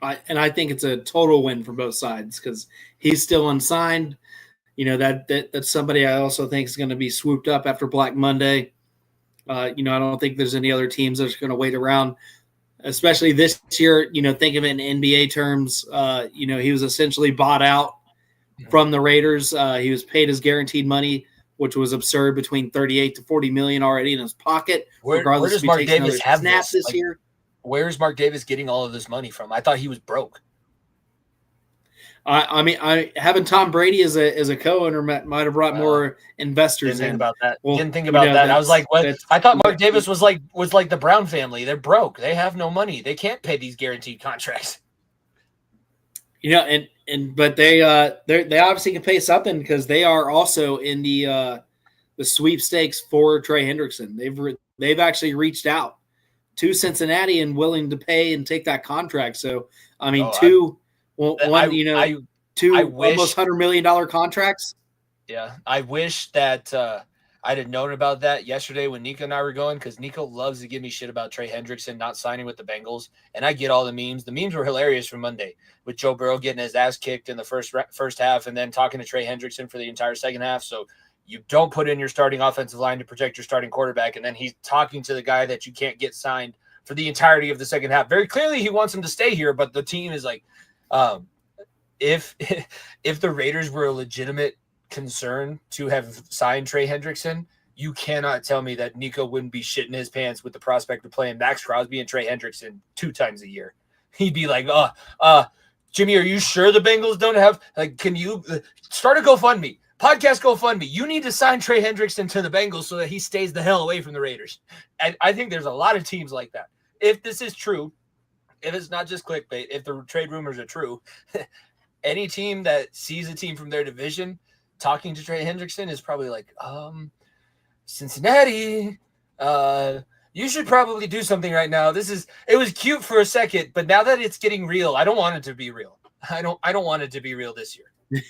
I think it's a total win for both sides because he's still unsigned. You know, that's somebody I also think is going to be swooped up after Black Monday. I don't think there's any other teams that are going to wait around, especially this year. Think of it in NBA terms. He was essentially bought out from the Raiders. He was paid his guaranteed money, which was absurd, between $38 to $40 million already in his pocket. Where does Mark Davis have this year? Where's Mark Davis getting all of this money from? I thought he was broke. Having Tom Brady as a co-owner might have brought more investors in. Didn't think about that. I was like, what? I thought Mark Davis was like the Brown family. They're broke. They have no money. They can't pay these guaranteed contracts. But they obviously can pay something because they are also in the sweepstakes for Trey Hendrickson. They've actually reached out to Cincinnati and willing to pay and take that contract. So two almost $100 million contracts. Yeah, I wish that I'd have known about that yesterday when Nico and I were going, because Nico loves to give me shit about Trey Hendrickson not signing with the Bengals, and I get all the memes. The memes were hilarious from Monday with Joe Burrow getting his ass kicked in the first half and then talking to Trey Hendrickson for the entire second half. So you don't put in your starting offensive line to protect your starting quarterback, and then he's talking to the guy that you can't get signed for the entirety of the second half. Very clearly he wants him to stay here, but the team is like, if the Raiders were a legitimate concern to have signed Trey Hendrickson, you cannot tell me that Nico wouldn't be shitting his pants with the prospect of playing Max Crosby and Trey Hendrickson 2 times a year. He'd be like, Jimmy, are you sure the Bengals don't have, can you start a GoFundMe? Podcast GoFundMe. You need to sign Trey Hendrickson to the Bengals so that he stays the hell away from the Raiders. And I think there's a lot of teams like that. If this is true, if it's not just clickbait, if the trade rumors are true, any team that sees a team from their division talking to Trey Hendrickson is probably like, Cincinnati, you should probably do something right now. It was cute for a second, but now that it's getting real, I don't want it to be real. I don't want it to be real this year.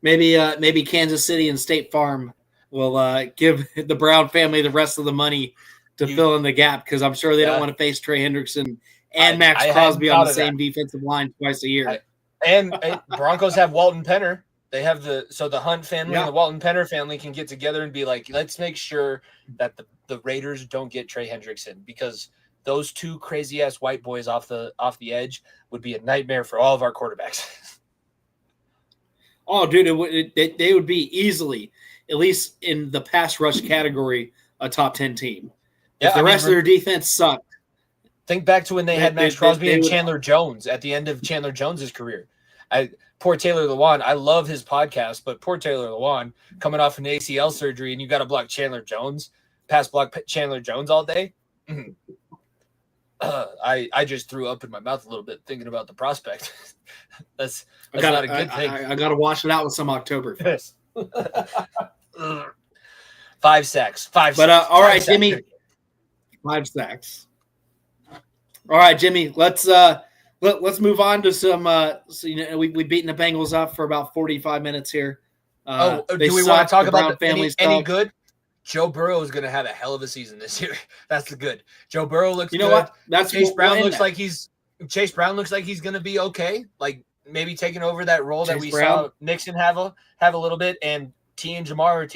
Maybe Kansas City and State Farm will give the Brown family the rest of the money to fill in the gap, because I'm sure they don't want to face Trey Hendrickson and Max Crosby on the same defensive line twice a year. And Broncos have Walton Penner. They have the Hunt family and the Walton Penner family can get together and be like, let's make sure that the Raiders don't get Trey Hendrickson, because those two crazy ass white boys off the edge would be a nightmare for all of our quarterbacks. Oh, dude, they would be easily, at least in the pass rush category, a top 10 team. If the rest of their defense sucked. Think back to when they had Max Crosby and Chandler Jones at the end of Chandler Jones's career. Poor Taylor Lewan. I love his podcast, but poor Taylor Lewan coming off an ACL surgery, and you got to block Chandler Jones, pass block Chandler Jones all day. I just threw up in my mouth a little bit thinking about the prospect. that's not a good thing. I got to wash it out with some Oktoberfest. 5 sacks. But all right, Jimmy. 5 sacks. All right, Jimmy. Let's move on to some. We've beaten the Bengals up for about 45 minutes here. Do we want to talk about any good? Joe Burrow is going to have a hell of a season this year. That's the good. Joe Burrow looks. You know good. What? That's Chase Brown looks like he's going to be okay. Like maybe taking over that role that we saw Nixon have a little bit, and T and Jamar.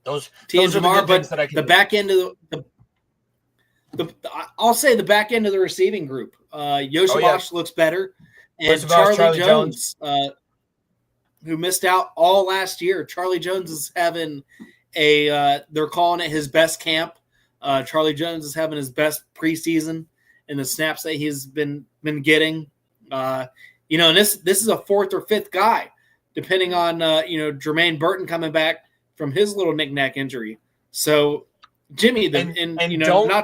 Those are the good things that I can. The back end of I'll say the back end of the receiving group. Yoshibach looks better, and Charlie Jones. Who missed out all last year. Charlie Jones is having they're calling it his best camp. Charlie Jones is having his best preseason in the snaps that he's been getting. And this is a 4th or 5th guy, depending on, Jermaine Burton coming back from his little knick-knack injury. So, Jimmy, don't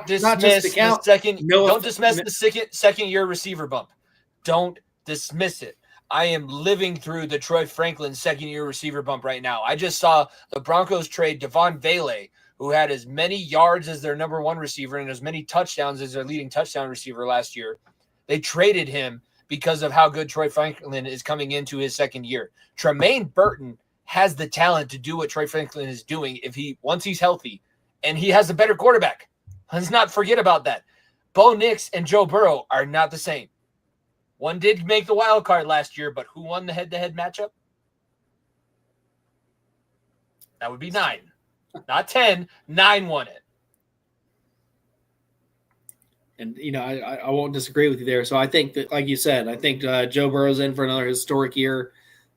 dismiss the second-year receiver bump. Don't dismiss it. I am living through the Troy Franklin second-year receiver bump right now. I just saw the Broncos trade Devon Vele, who had as many yards as their number 1 receiver and as many touchdowns as their leading touchdown receiver last year. They traded him because of how good Troy Franklin is coming into his second year. Tremaine Burton has the talent to do what Troy Franklin is doing once he's healthy, and he has a better quarterback. Let's not forget about that. Bo Nix and Joe Burrow are not the same. One did make the wild card last year, but who won the head-to-head matchup? That would be 9. Not 10. 9 won it. And, I won't disagree with you there. So I think that, like you said, Joe Burrow's in for another historic year.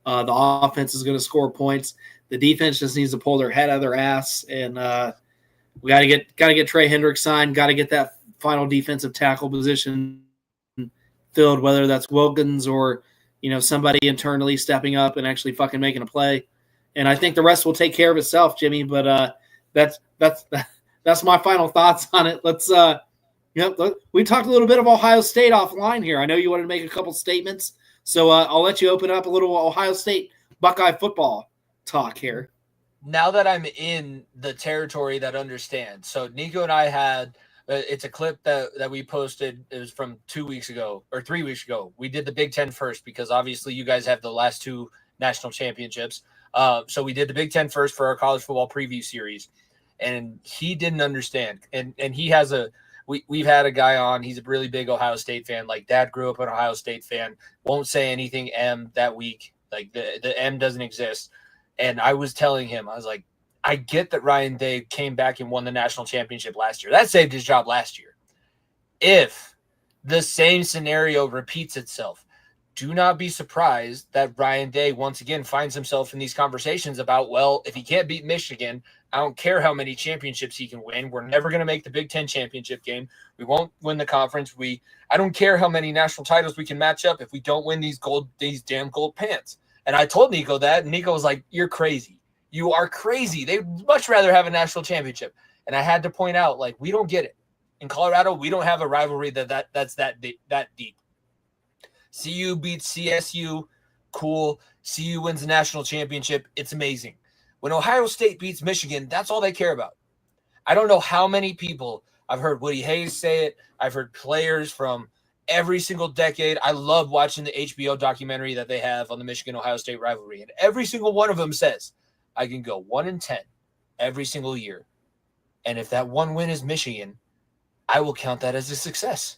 The offense is going to score points. The defense just needs to pull their head out of their ass. And we got to get Trey Hendricks signed. Got to get that final defensive tackle position filled, whether that's Wilkins or, somebody internally stepping up and actually fucking making a play. And I think the rest will take care of itself, Jimmy. But that's my final thoughts on it. Let's we talked a little bit of Ohio State offline here. I know you wanted to make a couple statements, so I'll let you open up a little Ohio State Buckeye football talk here. Now that I'm in the territory that understands, so Nico and I had. It's a clip that we posted. It was from 2 weeks ago or 3 weeks ago. We did the Big Ten first because obviously you guys have the last 2 national championships. So we did the Big Ten first for our college football preview series, and he didn't understand. And he has we've had a guy on. He's a really big Ohio State fan. Like Dad grew up an Ohio State fan. Won't say anything M that week. Like the M doesn't exist. And I was telling him, I was like, I get that Ryan Day came back and won the national championship last year. That saved his job last year. If the same scenario repeats itself, do not be surprised that Ryan Day once again finds himself in these conversations about, well, if he can't beat Michigan, I don't care how many championships he can win. We're never going to make the Big Ten championship game. We won't win the conference. I don't care how many national titles we can match up if we don't win these damn gold pants. And I told Nico that, and Nico was like, you're crazy. You are crazy. They'd much rather have a national championship. And I had to point out, like, we don't get it. In Colorado, we don't have a rivalry that's that deep. CU beats CSU, cool. CU wins the national championship. It's amazing. When Ohio State beats Michigan, that's all they care about. I don't know how many people, I've heard Woody Hayes say it. I've heard players from every single decade. I love watching the HBO documentary that they have on the Michigan-Ohio State rivalry. And every single one of them says, I can go 1-10 every single year. And if that one win is Michigan, I will count that as a success.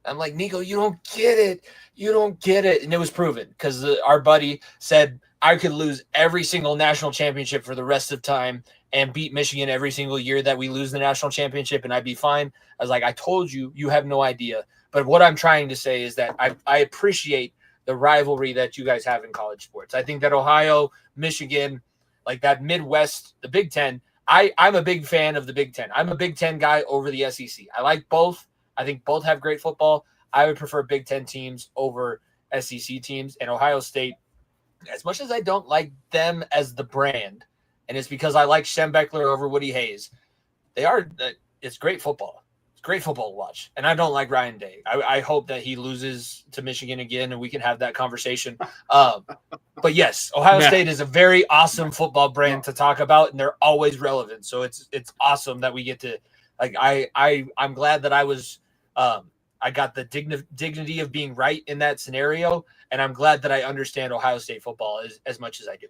I'm like, Nico, you don't get it. You don't get it. And it was proven because our buddy said I could lose every single national championship for the rest of time, and beat Michigan every single year that we lose the national championship, and I'd be fine. I was like, I told you, you have no idea. But what I'm trying to say is that I appreciate the rivalry that you guys have in college sports. I think that Ohio, Michigan, like that Midwest, the Big Ten, I'm a big fan of the Big Ten. I'm a Big Ten guy over the SEC. I like both. I think both have great football. I would prefer Big Ten teams over SEC teams. And Ohio State, as much as I don't like them as the brand, and it's because I like Schembechler over Woody Hayes, it's great football. It's great football to watch. And I don't like Ryan Day. I hope that he loses to Michigan again and we can have that conversation. But yes, Ohio State is a very awesome football brand to talk about, and they're always relevant. So it's awesome that we get to, like, I'm glad that I got the dignity of being right in that scenario, and I'm glad that I understand Ohio State football as much as I do.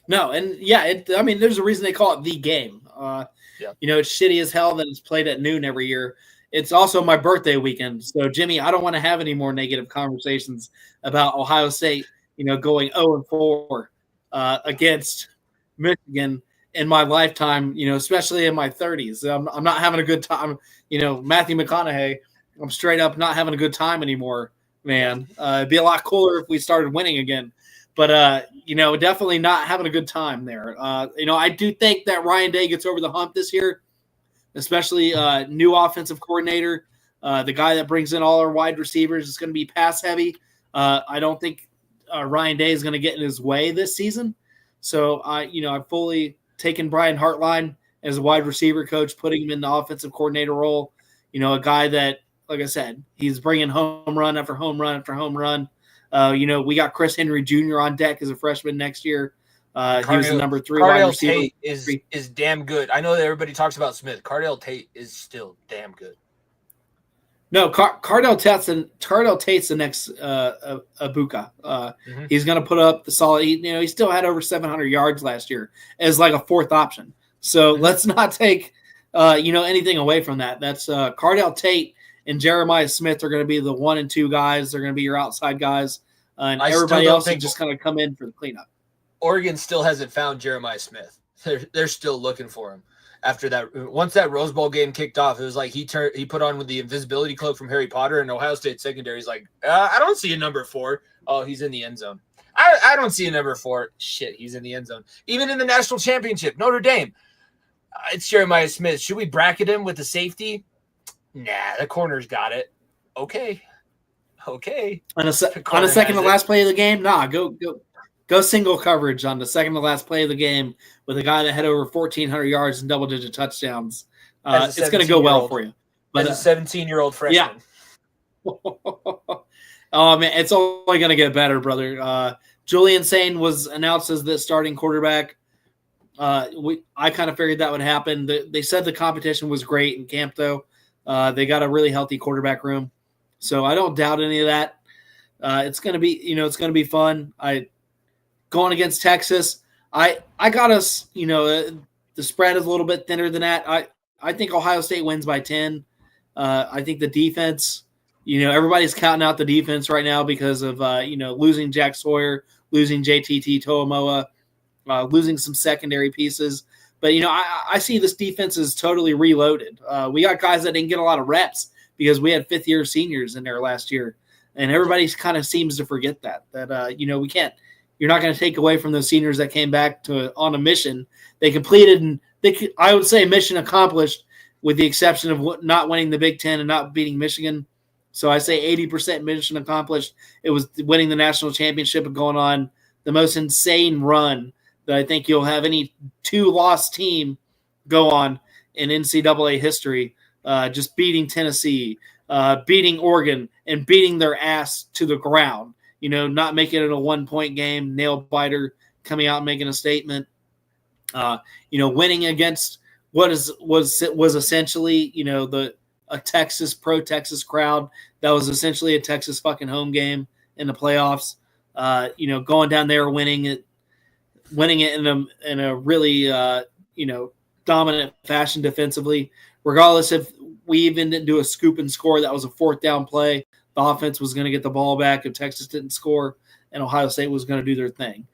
No, and I mean, there's a reason they call it the game. You know, it's shitty as hell that it's played at noon every year. It's also my birthday weekend. So, Jimmy, I don't want to have any more negative conversations about Ohio State, you know, going 0-4 against Michigan in my lifetime, you know, especially in my 30s. I'm not having a good time. You know, Matthew McConaughey, I'm straight up not having a good time anymore, man. It'd be a lot cooler if we started winning again. But, you know, definitely not having a good time there. You know, I do think that Ryan Day gets over the hump this year, especially new offensive coordinator, the guy that brings in all our wide receivers is going to be pass heavy. I don't think Ryan Day is going to get in his way this season. So, I've fully taken Brian Hartline as a wide receiver coach, putting him in the offensive coordinator role. You know, a guy that, like I said, he's bringing home run after home run after home run. You know, we got Chris Henry Jr. on deck as a freshman next year. He was the number 3 wide receiver. Tate is damn good. I know that everybody talks about Smith. Cardale Tate is still damn good. No, Cardale Tate's the next Ibuka. He's going to put up the solid. He still had over 700 yards last year as like a fourth option. So let's not take anything away from that. That's Cardale Tate and Jeremiah Smith are going to be the 1 and 2 guys. They're going to be your outside guys, and everybody else is just going to come in for the cleanup. Oregon still hasn't found Jeremiah Smith. They're still looking for him. After that, once that Rose Bowl game kicked off, it was like he put on with the invisibility cloak from Harry Potter, and Ohio State secondary is like, I don't see a number 4. Oh, he's in the end zone. I don't see a number 4. Shit, he's in the end zone. Even in the national championship, Notre Dame, it's Jeremiah Smith. Should we bracket him with the safety? Nah, the corner's got it. Okay. On a second to last play of the game, go single coverage on the second to last play of the game with a guy that had over 1,400 yards and double-digit touchdowns. It's going to go well for you. But as a 17-year-old freshman. Yeah. Oh, man, it's only going to get better, brother. Julian Sain was announced as the starting quarterback. I kind of figured that would happen. They said the competition was great in camp, though. They got a really healthy quarterback room. So I don't doubt any of that. It's going to be fun. Going against Texas, I got us, the spread is a little bit thinner than that. I think Ohio State wins by 10. I think the defense, everybody's counting out the defense right now because of, losing Jack Sawyer, losing JTT Toamoa, losing some secondary pieces. But, I see this defense is totally reloaded. We got guys that didn't get a lot of reps because we had fifth-year seniors in there last year. And everybody kind of seems to forget that we can't. You're not going to take away from those seniors that came back on a mission. They completed, and I would say mission accomplished, with the exception of not winning the Big Ten and not beating Michigan. So I say 80% mission accomplished. It was winning the national championship and going on the most insane run that I think you'll have any 2-loss team go on in NCAA history. Just beating Tennessee, beating Oregon, and beating their ass to the ground. Not making it a 1-point game, nail biter, coming out and making a statement. Winning against what was essentially, a Texas pro-Texas crowd that was essentially a Texas fucking home game in the playoffs. Going down there, winning it in a really dominant fashion defensively. Regardless if we even didn't do a scoop and score, that was a 4th down play. The offense was going to get the ball back if Texas didn't score, and Ohio State was going to do their thing.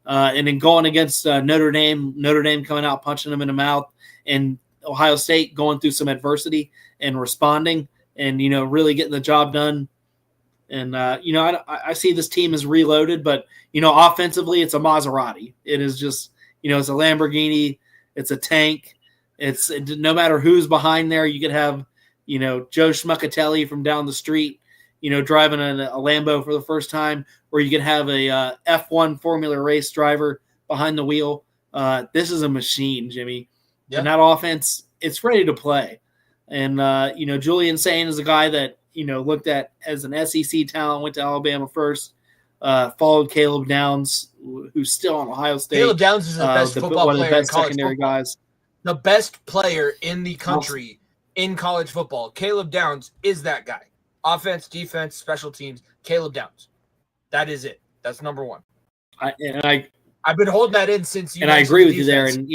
And then going against Notre Dame coming out, punching them in the mouth, and Ohio State going through some adversity and responding and, really getting the job done. And, I see this team is reloaded, but, offensively, it's a Maserati. It is just, it's a Lamborghini. It's a tank. It's no matter who's behind there, you could have, Joe Schmuckatelli from down the street, driving a Lambo for the first time, or you could have a F1 Formula race driver behind the wheel. This is a machine, Jimmy. Yep. And that offense, it's ready to play. And, Julian Sain is a guy that, looked at as an SEC talent, went to Alabama first, followed Caleb Downs, who's still on Ohio State. Caleb Downs is the best football one of the player best in college secondary football. guys. The best player in the country in college football. Caleb Downs is that guy. Offense, defense, special teams. Caleb Downs. That is it. That's number one. I've been holding that in since you. And I agree with you there. And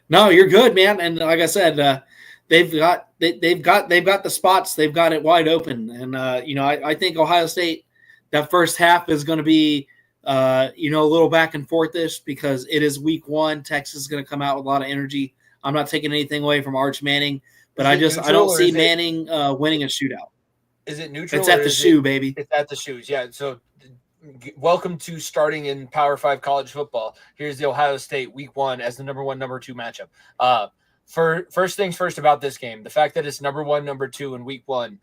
no, you're good, man. And like I said, they've got the spots. They've got it wide open. And I think Ohio State, that first half is going to be a little back and forth-ish because it is week one. Texas is going to come out with a lot of energy. I'm not taking anything away from Arch Manning, but I don't see Manning winning a shootout. Is it neutral? It's at the shoe, baby. It's at the shoes. Yeah. So welcome to starting in Power 5 college football. Here's the Ohio State week one as the number 1, number 2 matchup. First things first about this game, the fact that it's number 1, number 2 in week one,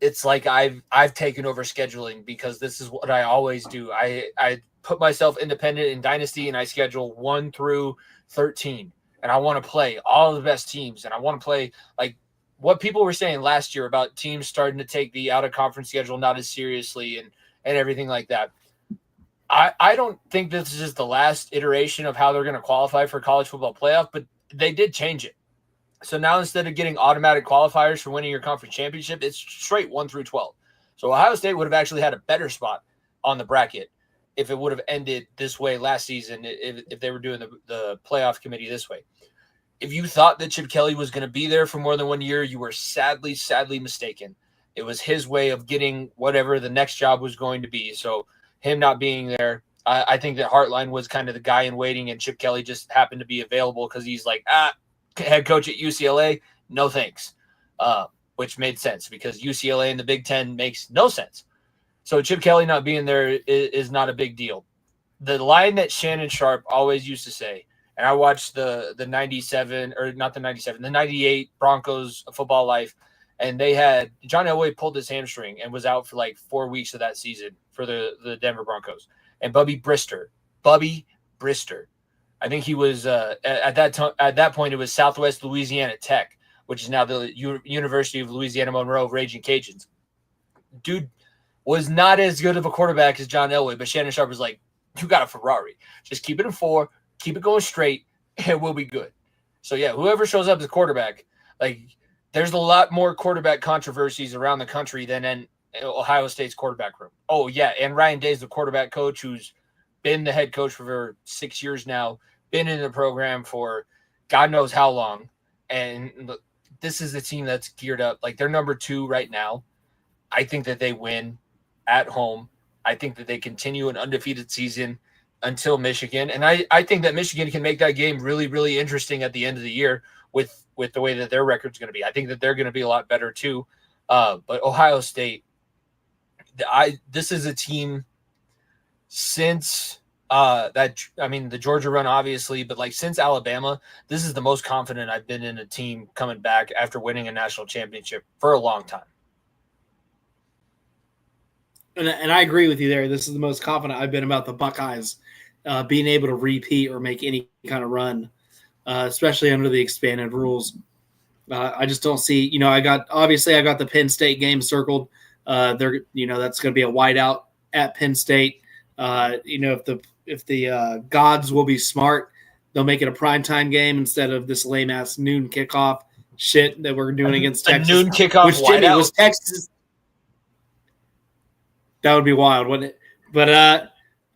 it's like I've taken over scheduling because this is what I always do. I put myself independent in Dynasty and I schedule 1 through 13. And I want to play all of the best teams. And I want to play like what people were saying last year about teams starting to take the out-of-conference schedule not as seriously and everything like that. I don't think this is the last iteration of how they're going to qualify for college football playoff, but they did change it. So now instead of getting automatic qualifiers for winning your conference championship, it's straight 1 through 12. So Ohio State would have actually had a better spot on the bracket if it would have ended this way last season, if they were doing the playoff committee this way. If you thought that Chip Kelly was going to be there for more than 1 year, you were sadly mistaken. It was his way of getting whatever the next job was going to be. So him not being there, I think that Hartline was kind of the guy in waiting, and Chip Kelly just happened to be available because he's like, head coach at UCLA, no thanks, which made sense because UCLA in the Big Ten makes no sense. So Chip Kelly not being there is not a big deal. The line that Shannon Sharp always used to say, and I watched the 98 Broncos Football Life, and they had John Elway pulled his hamstring and was out for like 4 weeks of that season for the Denver Broncos. And Bubby Brister, I think he was at that point it was Southwest Louisiana Tech, which is now the University of Louisiana Monroe Raging Cajuns. Dude was not as good of a quarterback as John Elway, but Shannon Sharp was like, you got a Ferrari. Just keep it in 4, keep it going straight, and we'll be good. So, yeah, whoever shows up as quarterback, like there's a lot more quarterback controversies around the country than in Ohio State's quarterback room. Oh, yeah, and Ryan Day's the quarterback coach who's been the head coach for 6 years now, been in the program for God knows how long. And look, this is a team that's geared up. Like they're number 2 right now. I think that they win at home. I think that they continue an undefeated season until Michigan. And I think that Michigan can make that game really, really interesting at the end of the year with the way that their record's going to be. I think that they're going to be a lot better too. But Ohio State, this is a team since the Georgia run, obviously, but like since Alabama, this is the most confident I've been in a team coming back after winning a national championship for a long time. And I agree with you there. This is the most confident I've been about the Buckeyes being able to repeat or make any kind of run, especially under the expanded rules. I just don't see, I got the Penn State game circled. That's going to be a whiteout at Penn State. If the gods will be smart, they'll make it a primetime game instead of this lame ass noon kickoff shit that we're doing against Texas. A noon kickoff, which Jimmy was Texas. That would be wild, wouldn't it?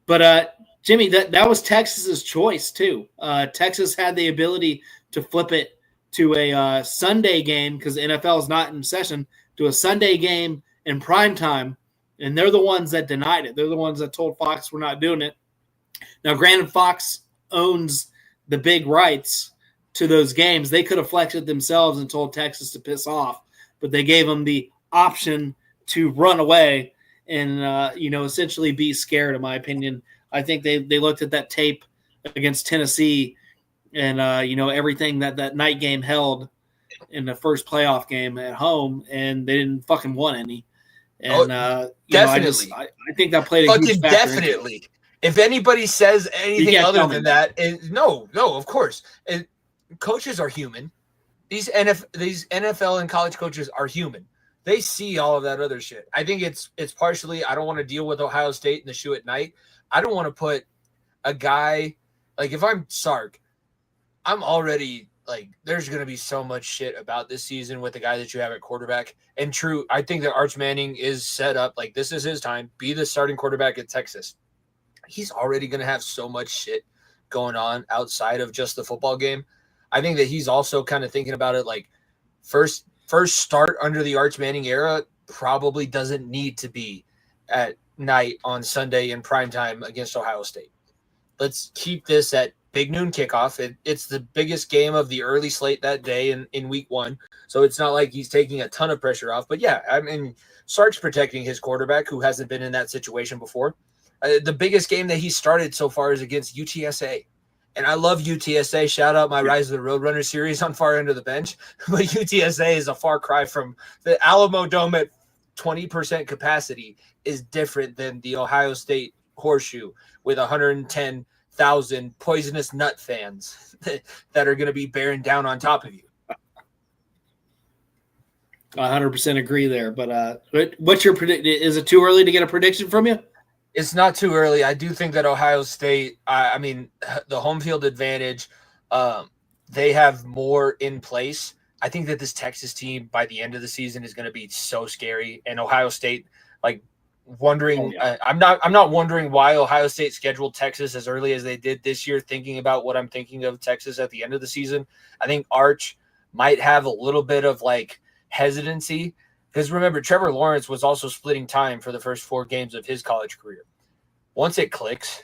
But Jimmy, that was Texas's choice too. Texas had the ability to flip it to a Sunday game because the NFL is not in session, to a Sunday game in prime time And they're the ones that denied it. They're the ones that told Fox we're not doing it. Now, granted, Fox owns the big rights to those games. They could have flexed it themselves and told Texas to piss off, but they gave them the option to run away and, essentially be scared, in my opinion. I think they looked at that tape against Tennessee and, everything that night game held in the first playoff game at home, and they didn't fucking want any. And, definitely. I think that played a huge fucking factor. definitely. If anybody says anything other than that, no, of course. Coaches are human. These NFL and college coaches are human. They see all of that other shit. I think it's partially, I don't want to deal with Ohio State in the shoe at night. I don't want to put a guy, like if I'm Sark, I'm already like, there's going to be so much shit about this season with the guy that you have at quarterback. And true, I think that Arch Manning is set up, like this is his time, be the starting quarterback at Texas. He's already going to have so much shit going on outside of just the football game. I think that he's also kind of thinking about it like first start under the Arch Manning era probably doesn't need to be at night on Sunday in primetime against Ohio State. Let's keep this at big noon kickoff. It's the biggest game of the early slate that day in week 1. So it's not like he's taking a ton of pressure off. But yeah, I mean, Sark's protecting his quarterback who hasn't been in that situation before. The biggest game that he started so far is against UTSA. And I love UTSA. Shout out my Rise of the Roadrunner series on Far End of the Bench. But UTSA is a far cry from the Alamo Dome at 20% capacity is different than the Ohio State Horseshoe with 110,000 poisonous nut fans that are going to be bearing down on top of you. 100% agree there. But what's your prediction? Is it too early to get a prediction from you? It's not too early. I do think that Ohio State, I mean, the home field advantage, they have more in place. I think that this Texas team by the end of the season is going to be so scary. And Ohio State, like wondering, I'm not wondering why Ohio State scheduled Texas as early as they did this year, thinking about what I'm thinking of Texas at the end of the season. I think Arch might have a little bit of like hesitancy. Because remember, Trevor Lawrence was also splitting time for the first 4 games of his college career. Once it clicks,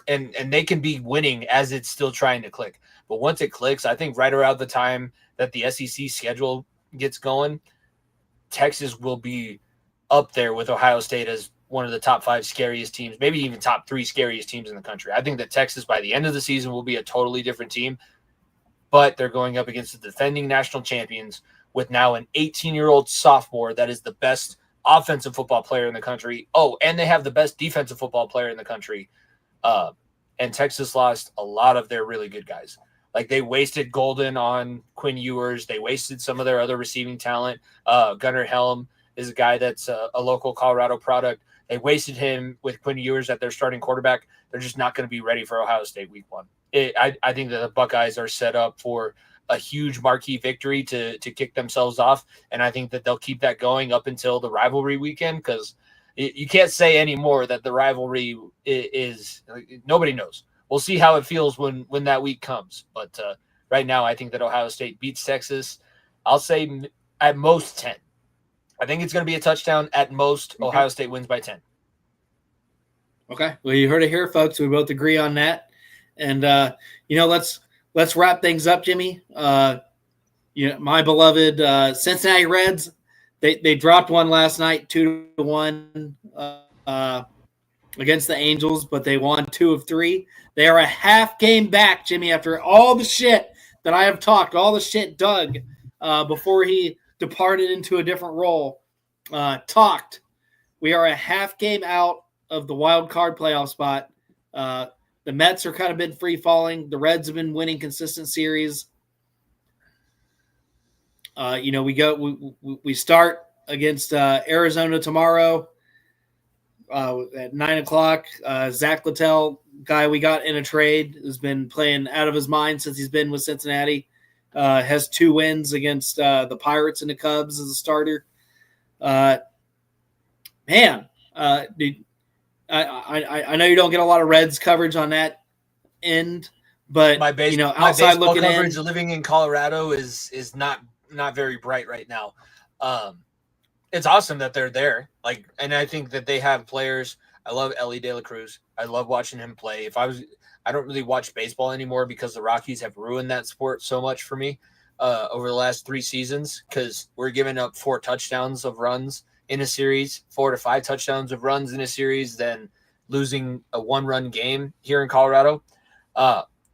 and they can be winning as it's still trying to click. But once it clicks, I think right around the time that the SEC schedule gets going, Texas will be up there with Ohio State as one of the top 5 scariest teams, maybe even top 3 scariest teams in the country. I think that Texas by the end of the season will be a totally different team, but they're going up against the defending national champions with now an 18-year-old sophomore that is the best offensive football player in the country. Oh, and they have the best defensive football player in the country. And Texas lost a lot of their really good guys. Like they wasted Golden on Quinn Ewers. They wasted some of their other receiving talent. Gunnar Helm is a guy that's a local Colorado product. They wasted him with Quinn Ewers at their starting quarterback. They're just not going to be ready for Ohio State week 1. I think that the Buckeyes are set up for a huge marquee victory to kick themselves off. And I think that they'll keep that going up until the rivalry weekend, because you can't say anymore that the rivalry is nobody knows. We'll see how it feels when that week comes. But right now, I think that Ohio State beats Texas. I'll say at most 10. I think it's going to be a touchdown at most. Okay. Ohio State wins by 10. Okay. Well, you heard it here, folks. We both agree on that. And, let's wrap things up, Jimmy. My beloved Cincinnati Reds, they dropped one last night, 2-1 against the Angels, but they won 2 of 3. They are a half game back, Jimmy, after all the shit that I have talked, all the shit Doug before he departed into a different role talked. We are a half game out of the wild card playoff spot. The Mets are kind of been free falling. The Reds have been winning consistent series. We start against Arizona tomorrow at 9:00. Zach Littell, guy we got in a trade, has been playing out of his mind since he's been with Cincinnati. Has 2 wins against the Pirates and the Cubs as a starter. I know you don't get a lot of Reds coverage on that end, but my outside baseball looking coverage in, living in Colorado is not very bright right now. it's awesome that they're there. Like, and I think that they have players. I love Ellie De La Cruz. I love watching him play. I don't really watch baseball anymore because the Rockies have ruined that sport so much for me over the last 3 seasons, because we're giving up 4 touchdowns of runs in a series, 4 to 5 touchdowns of runs in a series, then losing a 1-run game here in Colorado.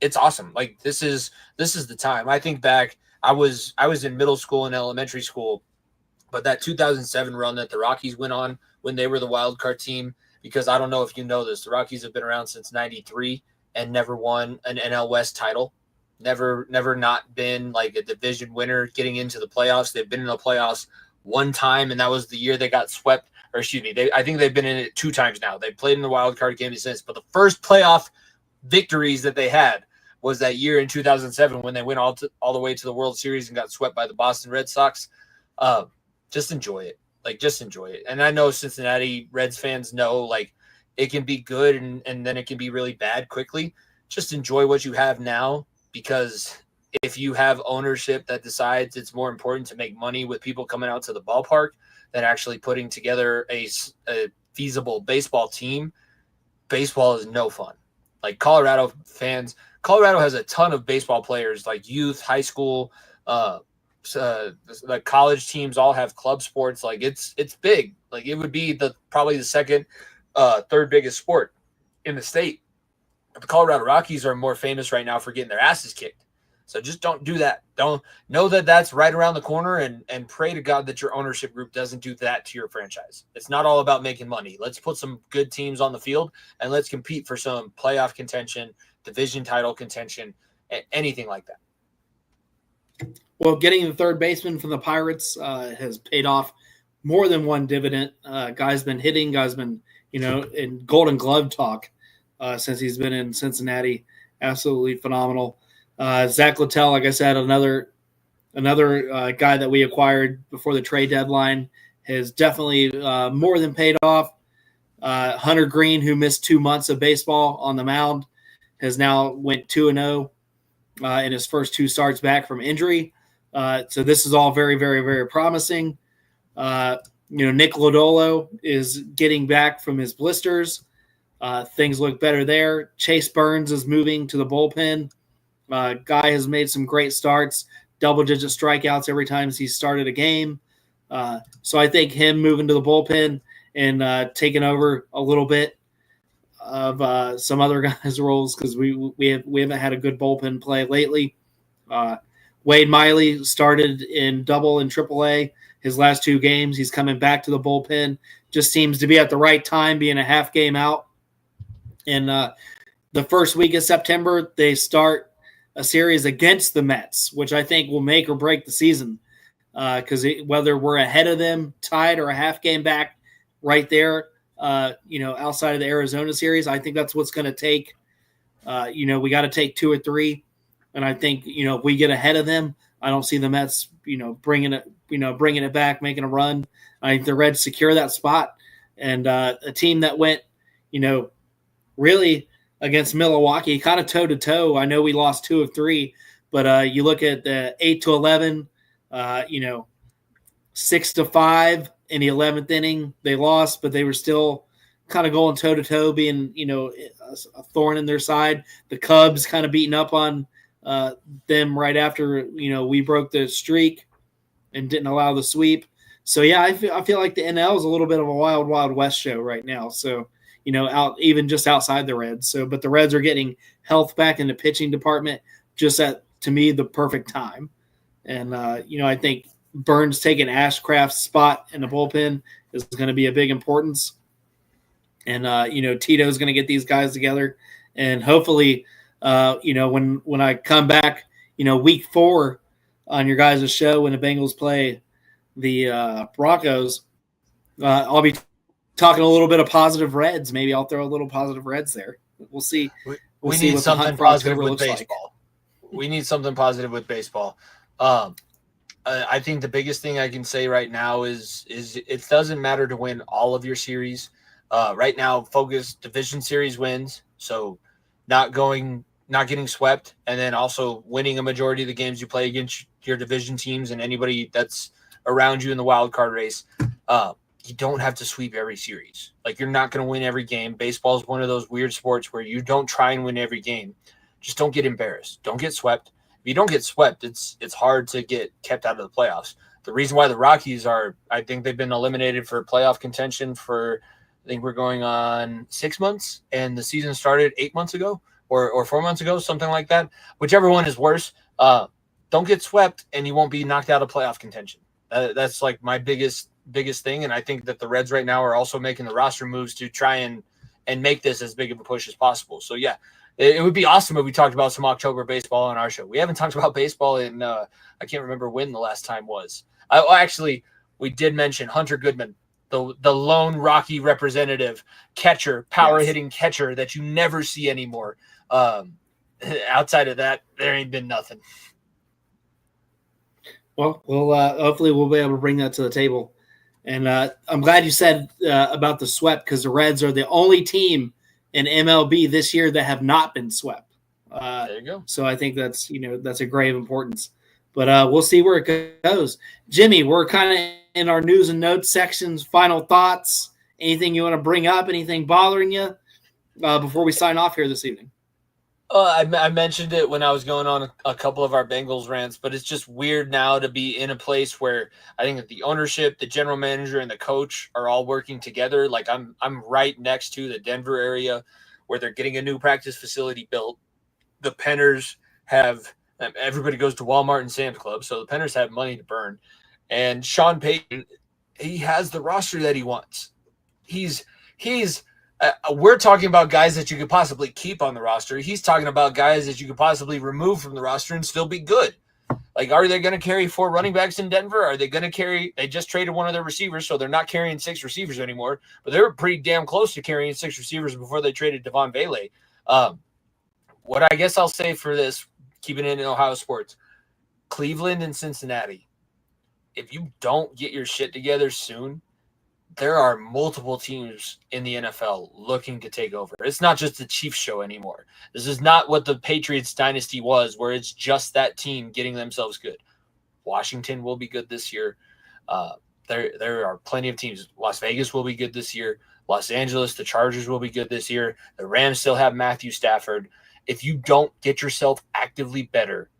It's awesome. Like, this is the time. I think back, I was in middle school and elementary school, but that 2007 run that the Rockies went on when they were the wild card team, because I don't know if you know this, the Rockies have been around since 93 and never won an NL West title. Never not been like a division winner getting into the playoffs. They've been in the playoffs 1 time, and that was the year they got swept. Or excuse me, I think they've been in it 2 times now. They played in the wild card game since, but the first playoff victories that they had was that year in 2007 when they went all the way to the World Series and got swept by the Boston Red Sox. Just enjoy it. Like, just enjoy it. And I know Cincinnati Reds fans know, like, it can be good and then it can be really bad quickly. Just enjoy what you have now, because if you have ownership that decides it's more important to make money with people coming out to the ballpark than actually putting together a feasible baseball team, baseball is no fun. Like, Colorado has a ton of baseball players, like youth, high school, the college teams all have club sports. Like, it's big. Like, it would be probably the second, third biggest sport in the state. But the Colorado Rockies are more famous right now for getting their asses kicked. So just don't do that. Don't know that that's right around the corner, and pray to God that your ownership group doesn't do that to your franchise. It's not all about making money. Let's put some good teams on the field and let's compete for some playoff contention, division title contention, anything like that. Well, getting the third baseman from the Pirates has paid off more than one dividend. Guy's been hitting. Guy's been, in Golden Glove talk since he's been in Cincinnati. Absolutely phenomenal. Zach Littell, like I said, another guy that we acquired before the trade deadline, has definitely more than paid off. Hunter Green, who missed 2 months of baseball on the mound, has now went 2-0 in his first 2 starts back from injury. So this is all very, very, very promising. Nick Lodolo is getting back from his blisters. Things look better there. Chase Burns is moving to the bullpen. Guy has made some great starts, double-digit strikeouts every time he's started a game. So I think him moving to the bullpen and taking over a little bit of some other guys' roles, because we haven't had a good bullpen play lately. Wade Miley started in Double and Triple-A his last 2 games. He's coming back to the bullpen. Just seems to be at the right time, being a half game out. And the first week of September, they start a series against the Mets, which I think will make or break the season, because whether we're ahead of them, tied, or a half game back right there, outside of the Arizona series, I think that's what's going to take. We got to take 2 or 3. And I think, if we get ahead of them, I don't see the Mets, bringing it back, making a run. I think the Reds secure that spot. And a team that went, really against Milwaukee, kind of toe-to-toe. I know we lost 2 of 3, but you look at the 8-11, 6-5 in the 11th inning. They lost, but they were still kind of going toe-to-toe, being, a thorn in their side. The Cubs kind of beating up on them right after, we broke the streak and didn't allow the sweep. So, yeah, I feel like the NL is a little bit of a wild, wild west show right now. So, out even just outside the Reds. So, but the Reds are getting health back in the pitching department just at, to me, the perfect time. And, I think Burns taking Ashcraft's spot in the bullpen is going to be a big importance. And, Tito's going to get these guys together. And hopefully, when I come back, week 4 on your guys' show when the Bengals play the Broncos, I'll be talking a little bit of positive Reds. Maybe I'll throw a little positive Reds there. We'll see. We need something positive with baseball. We need something positive with baseball. I think the biggest thing I can say right now is it doesn't matter to win all of your series. Right now, focus division series wins. So not getting swept, and then also winning a majority of the games you play against your division teams and anybody that's around you in the wild card race. You don't have to sweep every series. Like, you're not going to win every game. Baseball is one of those weird sports where you don't try and win every game. Just don't get embarrassed. Don't get swept. If you don't get swept, it's hard to get kept out of the playoffs. The reason why the Rockies I think they've been eliminated for playoff contention for, I think we're going on 6 months, and the season started 8 months ago or 4 months ago, something like that. Whichever one is worse, don't get swept and you won't be knocked out of playoff contention. That's like my biggest thing. And I think that the Reds right now are also making the roster moves to try and make this as big of a push as possible. So yeah, it would be awesome if we talked about some October baseball on our show. We haven't talked about baseball in, I can't remember when the last time was. Actually, we did mention Hunter Goodman, the lone Rocky representative catcher, power hitting catcher that you never see anymore. Outside of that, there ain't been nothing. Well, hopefully we'll be able to bring that to the table. And I'm glad you said about the swept, because the Reds are the only team in MLB this year that have not been swept. There you go. So I think that's a grave importance. But we'll see where it goes. Jimmy, we're kind of in our news and notes sections. Final thoughts? Anything you want to bring up? Anything bothering you before we sign off here this evening? I mentioned it when I was going on a couple of our Bengals rants, but it's just weird now to be in a place where I think that the ownership, the general manager, and the coach are all working together. Like, I'm right next to the Denver area where they're getting a new practice facility built. The Penners have – everybody goes to Walmart and Sam's Club, so the Penners have money to burn. And Sean Payton, he has the roster that he wants. We're talking about guys that you could possibly keep on the roster. He's talking about guys that you could possibly remove from the roster and still be good. Like, are they going to carry 4 running backs in Denver? Are they going to carry – they just traded one of their receivers, so they're not carrying 6 receivers anymore. But they were pretty damn close to carrying 6 receivers before they traded Devon Bailey. What I guess I'll say for this, keeping it in Ohio sports, Cleveland and Cincinnati, if you don't get your shit together soon, there are multiple teams in the NFL looking to take over. It's not just the Chiefs show anymore. This is not what the Patriots dynasty was, where it's just that team getting themselves good. Washington will be good this year. There are plenty of teams. Las Vegas will be good this year. Los Angeles, the Chargers will be good this year. The Rams still have Matthew Stafford. If you don't get yourself actively better,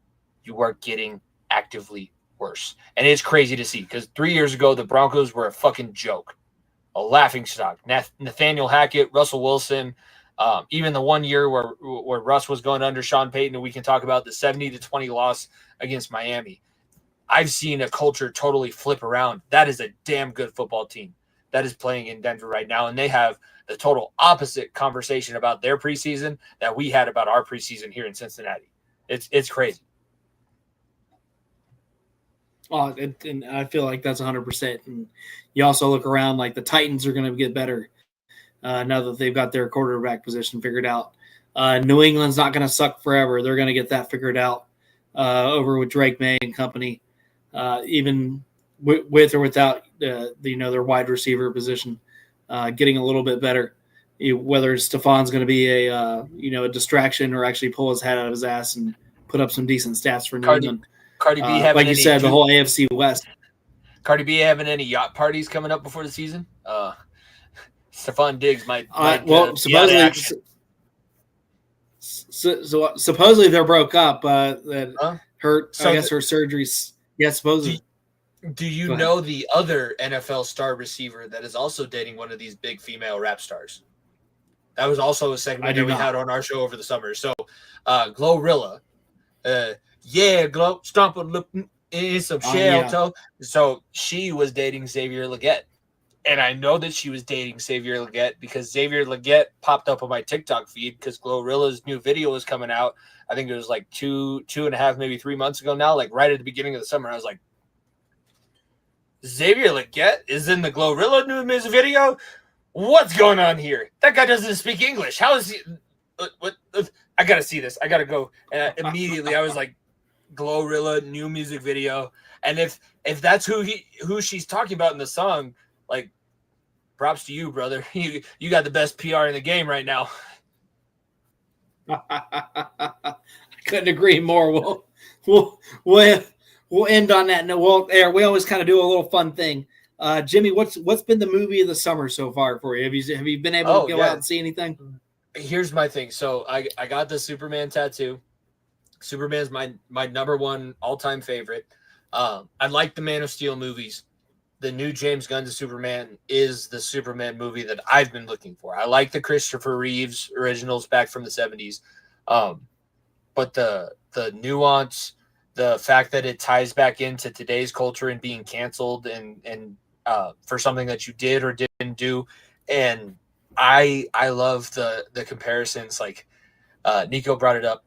you are getting actively worse. And it's crazy to see, because 3 years ago, the Broncos were a fucking joke. A laughingstock. Nathaniel Hackett, Russell Wilson, even the 1 year where Russ was going under Sean Payton, and we can talk about the 70-20 loss against Miami. I've seen a culture totally flip around. That is a damn good football team that is playing in Denver right now, and they have the total opposite conversation about their preseason that we had about our preseason here in Cincinnati. It's crazy. Oh, and I feel like that's 100%. And you also look around, like the Titans are going to get better now that they've got their quarterback position figured out. New England's not going to suck forever. They're going to get that figured out over with Drake May and company, even with or without their wide receiver position getting a little bit better. Whether Stefan's going to be a distraction or actually pull his head out of his ass and put up some decent stats for New England. Cardi B having like you said, the whole AFC West. Cardi B having any yacht parties coming up before the season? Stephon Diggs might supposedly they're broke up. That hurt. So I guess her surgeries. Yeah, supposedly. Do you know the other NFL star receiver that is also dating one of these big female rap stars? That was also a segment that we had on our show over the summer. So, Glorilla. Yeah, Glow, stomp a look in some shell toe. So she was dating Xavier Legette. And I know that she was dating Xavier Legette because Xavier Legette popped up on my TikTok feed because Glorilla's new video was coming out. I think it was like two and a half, maybe 3 months ago now, like right at the beginning of the summer. I was like, Xavier Legette is in the Glorilla new music video? What's going on here? That guy doesn't speak English. How is he? What? I got to see this. I got to go. And immediately I was like, Glorilla new music video. And if that's who she's talking about in the song, like, props to you, brother. You got the best PR in the game right now. I couldn't agree more. We'll end on that note. We always kind of do a little fun thing Jimmy, what's been the movie of the summer so far for you? Have you been able to go out and see anything? Here's my thing. So I got the Superman tattoo. Superman's my number one all-time favorite. I like the Man of Steel movies. The new James Gunn's Superman is the Superman movie that I've been looking for. I like the Christopher Reeves originals back from the 70s. But the nuance, the fact that it ties back into today's culture and being canceled and for something that you did or didn't do. And I love the comparisons. Like Nico brought it up.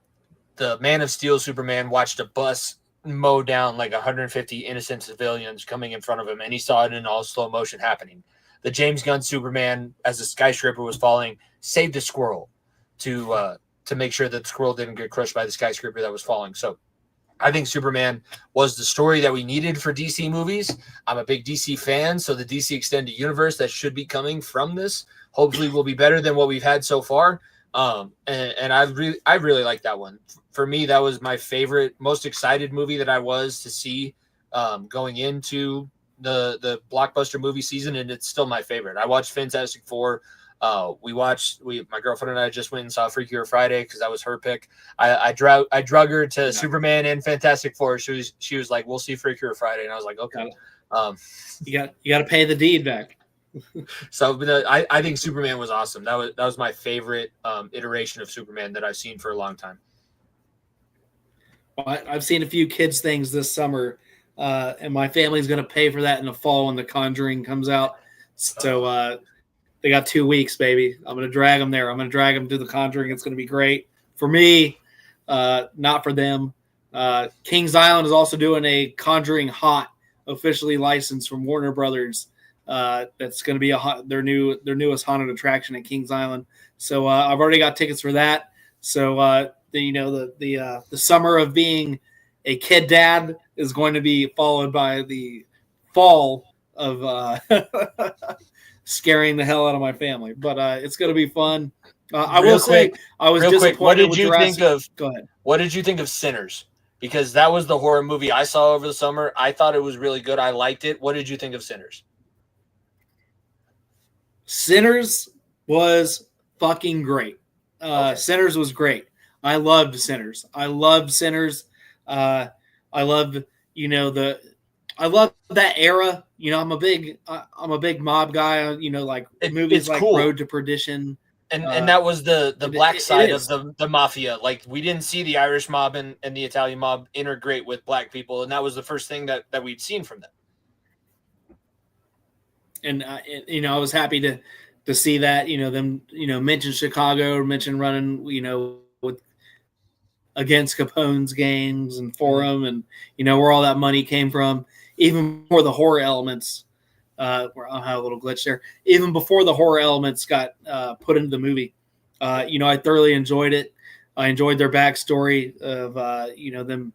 The Man of Steel Superman watched a bus mow down like 150 innocent civilians coming in front of him, and he saw it in all slow motion happening. The James Gunn Superman, as the skyscraper was falling, saved a squirrel to make sure that the squirrel didn't get crushed by the skyscraper that was falling. So I think Superman was the story that we needed for DC movies. I'm a big DC fan, so the DC Extended Universe that should be coming from this hopefully will be better than what we've had so far. And I really like that one. For me, that was my favorite, most excited movie that I was to see going into the blockbuster movie season, and it's still my favorite. I watched Fantastic Four. My girlfriend and I just went and saw Freakier Friday because that was her pick. I drug her to Superman and Fantastic Four. She was like, "We'll see Freakier Friday," and I was like, "Okay." You got to pay the deed back. So I think Superman was awesome. That was my favorite iteration of Superman that I've seen for a long time. Well, I've seen a few kids things this summer, and my family's going to pay for that in the fall when The Conjuring comes out. So they got 2 weeks, baby. I'm going to drag them there. I'm going to drag them to The Conjuring. It's going to be great for me, not for them. Kings Island is also doing a Conjuring Hot, officially licensed from Warner Brothers. That's going to be their newest haunted attraction at Kings Island. So I've already got tickets for that. So the summer of being a kid dad is going to be followed by the fall of scaring the hell out of my family. But it's going to be fun. I will say I was disappointed. What did you think of? Go ahead. What did you think of Sinners? Because that was the horror movie I saw over the summer. I thought it was really good. I liked it. What did you think of Sinners? Sinners was fucking great. Sinners was great. I loved Sinners. I loved that era. I'm a big mob guy. Like movies like cool. Road to Perdition. And that was the black side of the mafia. Like, we didn't see the Irish mob and the Italian mob integrate with black people, and that was the first thing that we'd seen from them. And I was happy to see that, them, mention Chicago, mention running, against Capone's games and Forum, and where all that money came from, even before the horror elements. Where I'll have a little glitch there. Even before the horror elements got put into the movie, I thoroughly enjoyed it. I enjoyed their backstory of them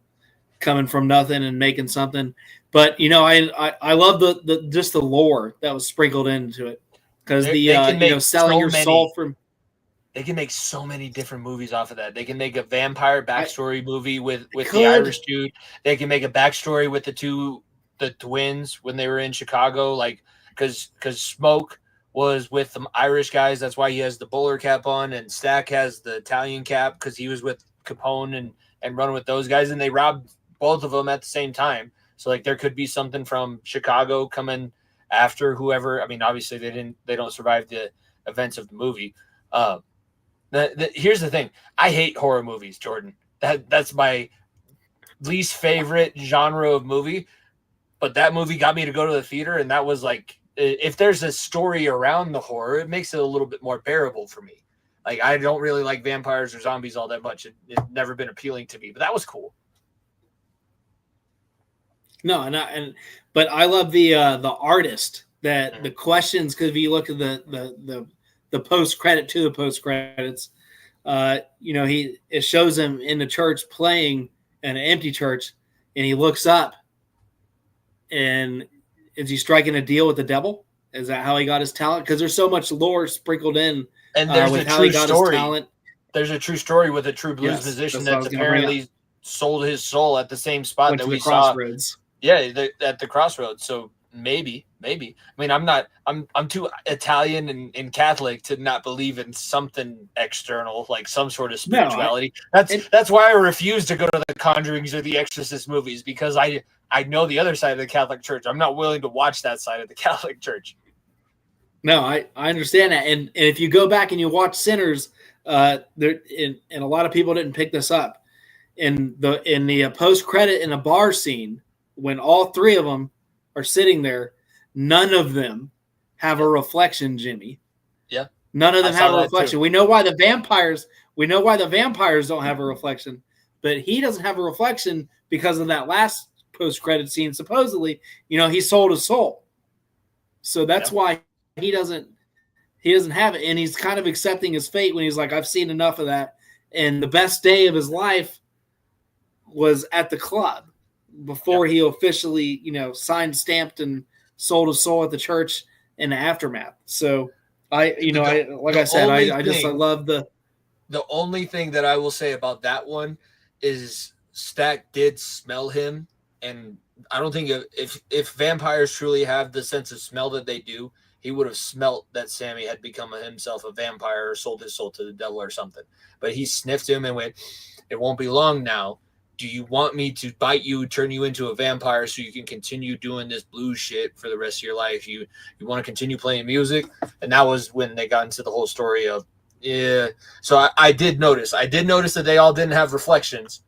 coming from nothing and making something. But I love the just the lore that was sprinkled into it, because selling your soul from. They can make so many different movies off of that. They can make a vampire backstory movie with the Irish dude. They can make a backstory with the twins when they were in Chicago, like because Smoke was with the Irish guys. That's why he has the bowler cap on, and Stack has the Italian cap because he was with Capone and running with those guys, and they robbed both of them at the same time. So like there could be something from Chicago coming after whoever. I mean, obviously they don't survive the events of the movie. Here's the thing. I hate horror movies, Jordan. That's my least favorite genre of movie. But that movie got me to go to the theater, and that was like, if there's a story around the horror, it makes it a little bit more bearable for me. Like, I don't really like vampires or zombies all that much. It's never been appealing to me, but that was cool. No, but I love the artist that the questions, because if you look at the post credit to the post credits, it shows him in the church playing in an empty church, and he looks up, and is he striking a deal with the devil? Is that how he got his talent? Because there's so much lore sprinkled in, and there's with a how true he got story. his talent. There's a true story with a true blues musician that's apparently sold his soul at the same spot that we saw. Crossroads. Yeah, at the Crossroads. So Maybe. I mean, I'm too Italian and Catholic to not believe in something external, like some sort of spirituality. That's why I refuse to go to the Conjurings or the Exorcist movies, because I know the other side of the Catholic Church. I'm not willing to watch that side of the Catholic Church. No, I understand that. And if you go back and you watch Sinners, and a lot of people didn't pick this up. In the post-credit in a bar scene, when all three of them are sitting there, none of them have a reflection, Jimmy. Yeah. None of them have a reflection. Too. We know why the vampires don't have a reflection, but he doesn't have a reflection because of that last post-credit scene. Supposedly, he sold his soul. So that's why he doesn't have it. And he's kind of accepting his fate when he's like, I've seen enough of that. And the best day of his life was at the club before he officially, signed, stamped, and sold his soul at the church in the aftermath. So I love the only thing that I will say about that one is Stack did smell him. And I don't think if vampires truly have the sense of smell that they do, he would have smelt that Sammy had become himself a vampire or sold his soul to the devil or something. But he sniffed him and went, it won't be long now. Do you want me to bite you, turn you into a vampire so you can continue doing this blues shit for the rest of your life? You want to continue playing music? And that was when they got into the whole story of, yeah. So I did notice. That they all didn't have reflections.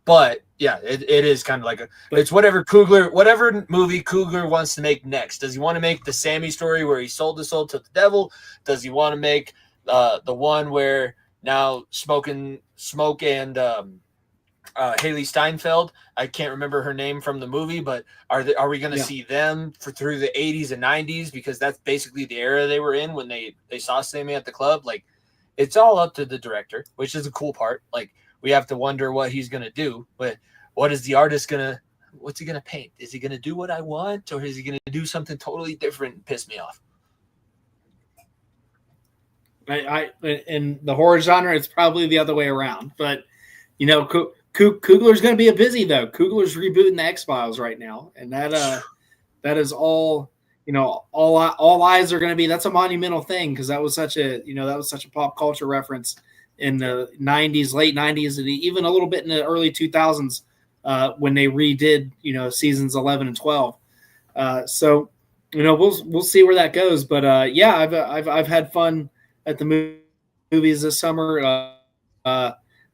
But yeah, it is kind of like it's whatever movie Coogler wants to make next. Does he want to make the Sammy story where he sold his soul to the devil? Does he want to make the one where now Smoke and Haley Steinfeld, I can't remember her name from the movie, but are we going to see them through the 80s and 90s, because that's basically the era they were in when they saw Sammy at the club? Like, it's all up to the director, which is a cool part. Like, we have to wonder what he's going to do, but what is the artist what's he going to paint? Is he going to do what I want, or is he going to do something totally different and piss me off? In the horror genre, it's probably the other way around, but Coogler's going to be a busy though. Coogler's rebooting the X-Files right now, and that is all. All eyes are going to be. That's a monumental thing, because that was such a pop culture reference in the 90s, late 90s, and even a little bit in the early 2000s when they redid seasons 11 and 12. So we'll see where that goes. But I've had fun at the movies this summer.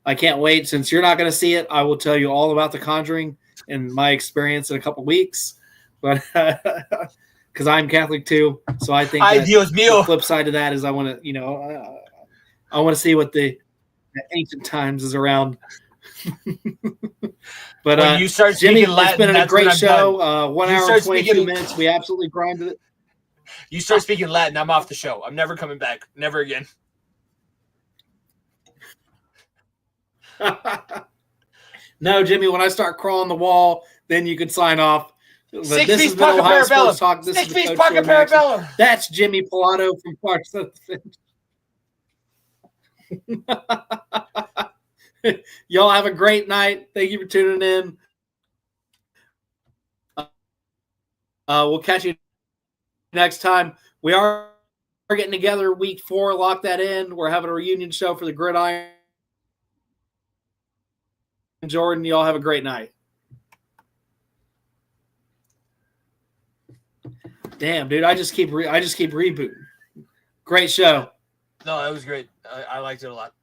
I can't wait. Since you're not going to see it, I will tell you all about The Conjuring and my experience in a couple weeks. But because I'm Catholic too, so I think the flip side of that is I want to see what the ancient times is around. But when you start Jimmy, Latin, it's been a great show. 1 hour and 22 minutes. We absolutely grinded it. You start speaking Latin, I'm off the show. I'm never coming back. Never again. No, Jimmy, when I start crawling the wall, then you can sign off. Six-piece pocket parabellum. Six-piece pocket parabellum. That's Jimmy Pilato from Parks of the Finch. Y'all have a great night. Thank you for tuning in. We'll catch you next time. We are getting together week 4. Lock that in. We're having a reunion show for the Gridiron. Jordan, y'all have a great night. Damn, dude, I just keep rebooting. Great show. No, that was great. I liked it a lot.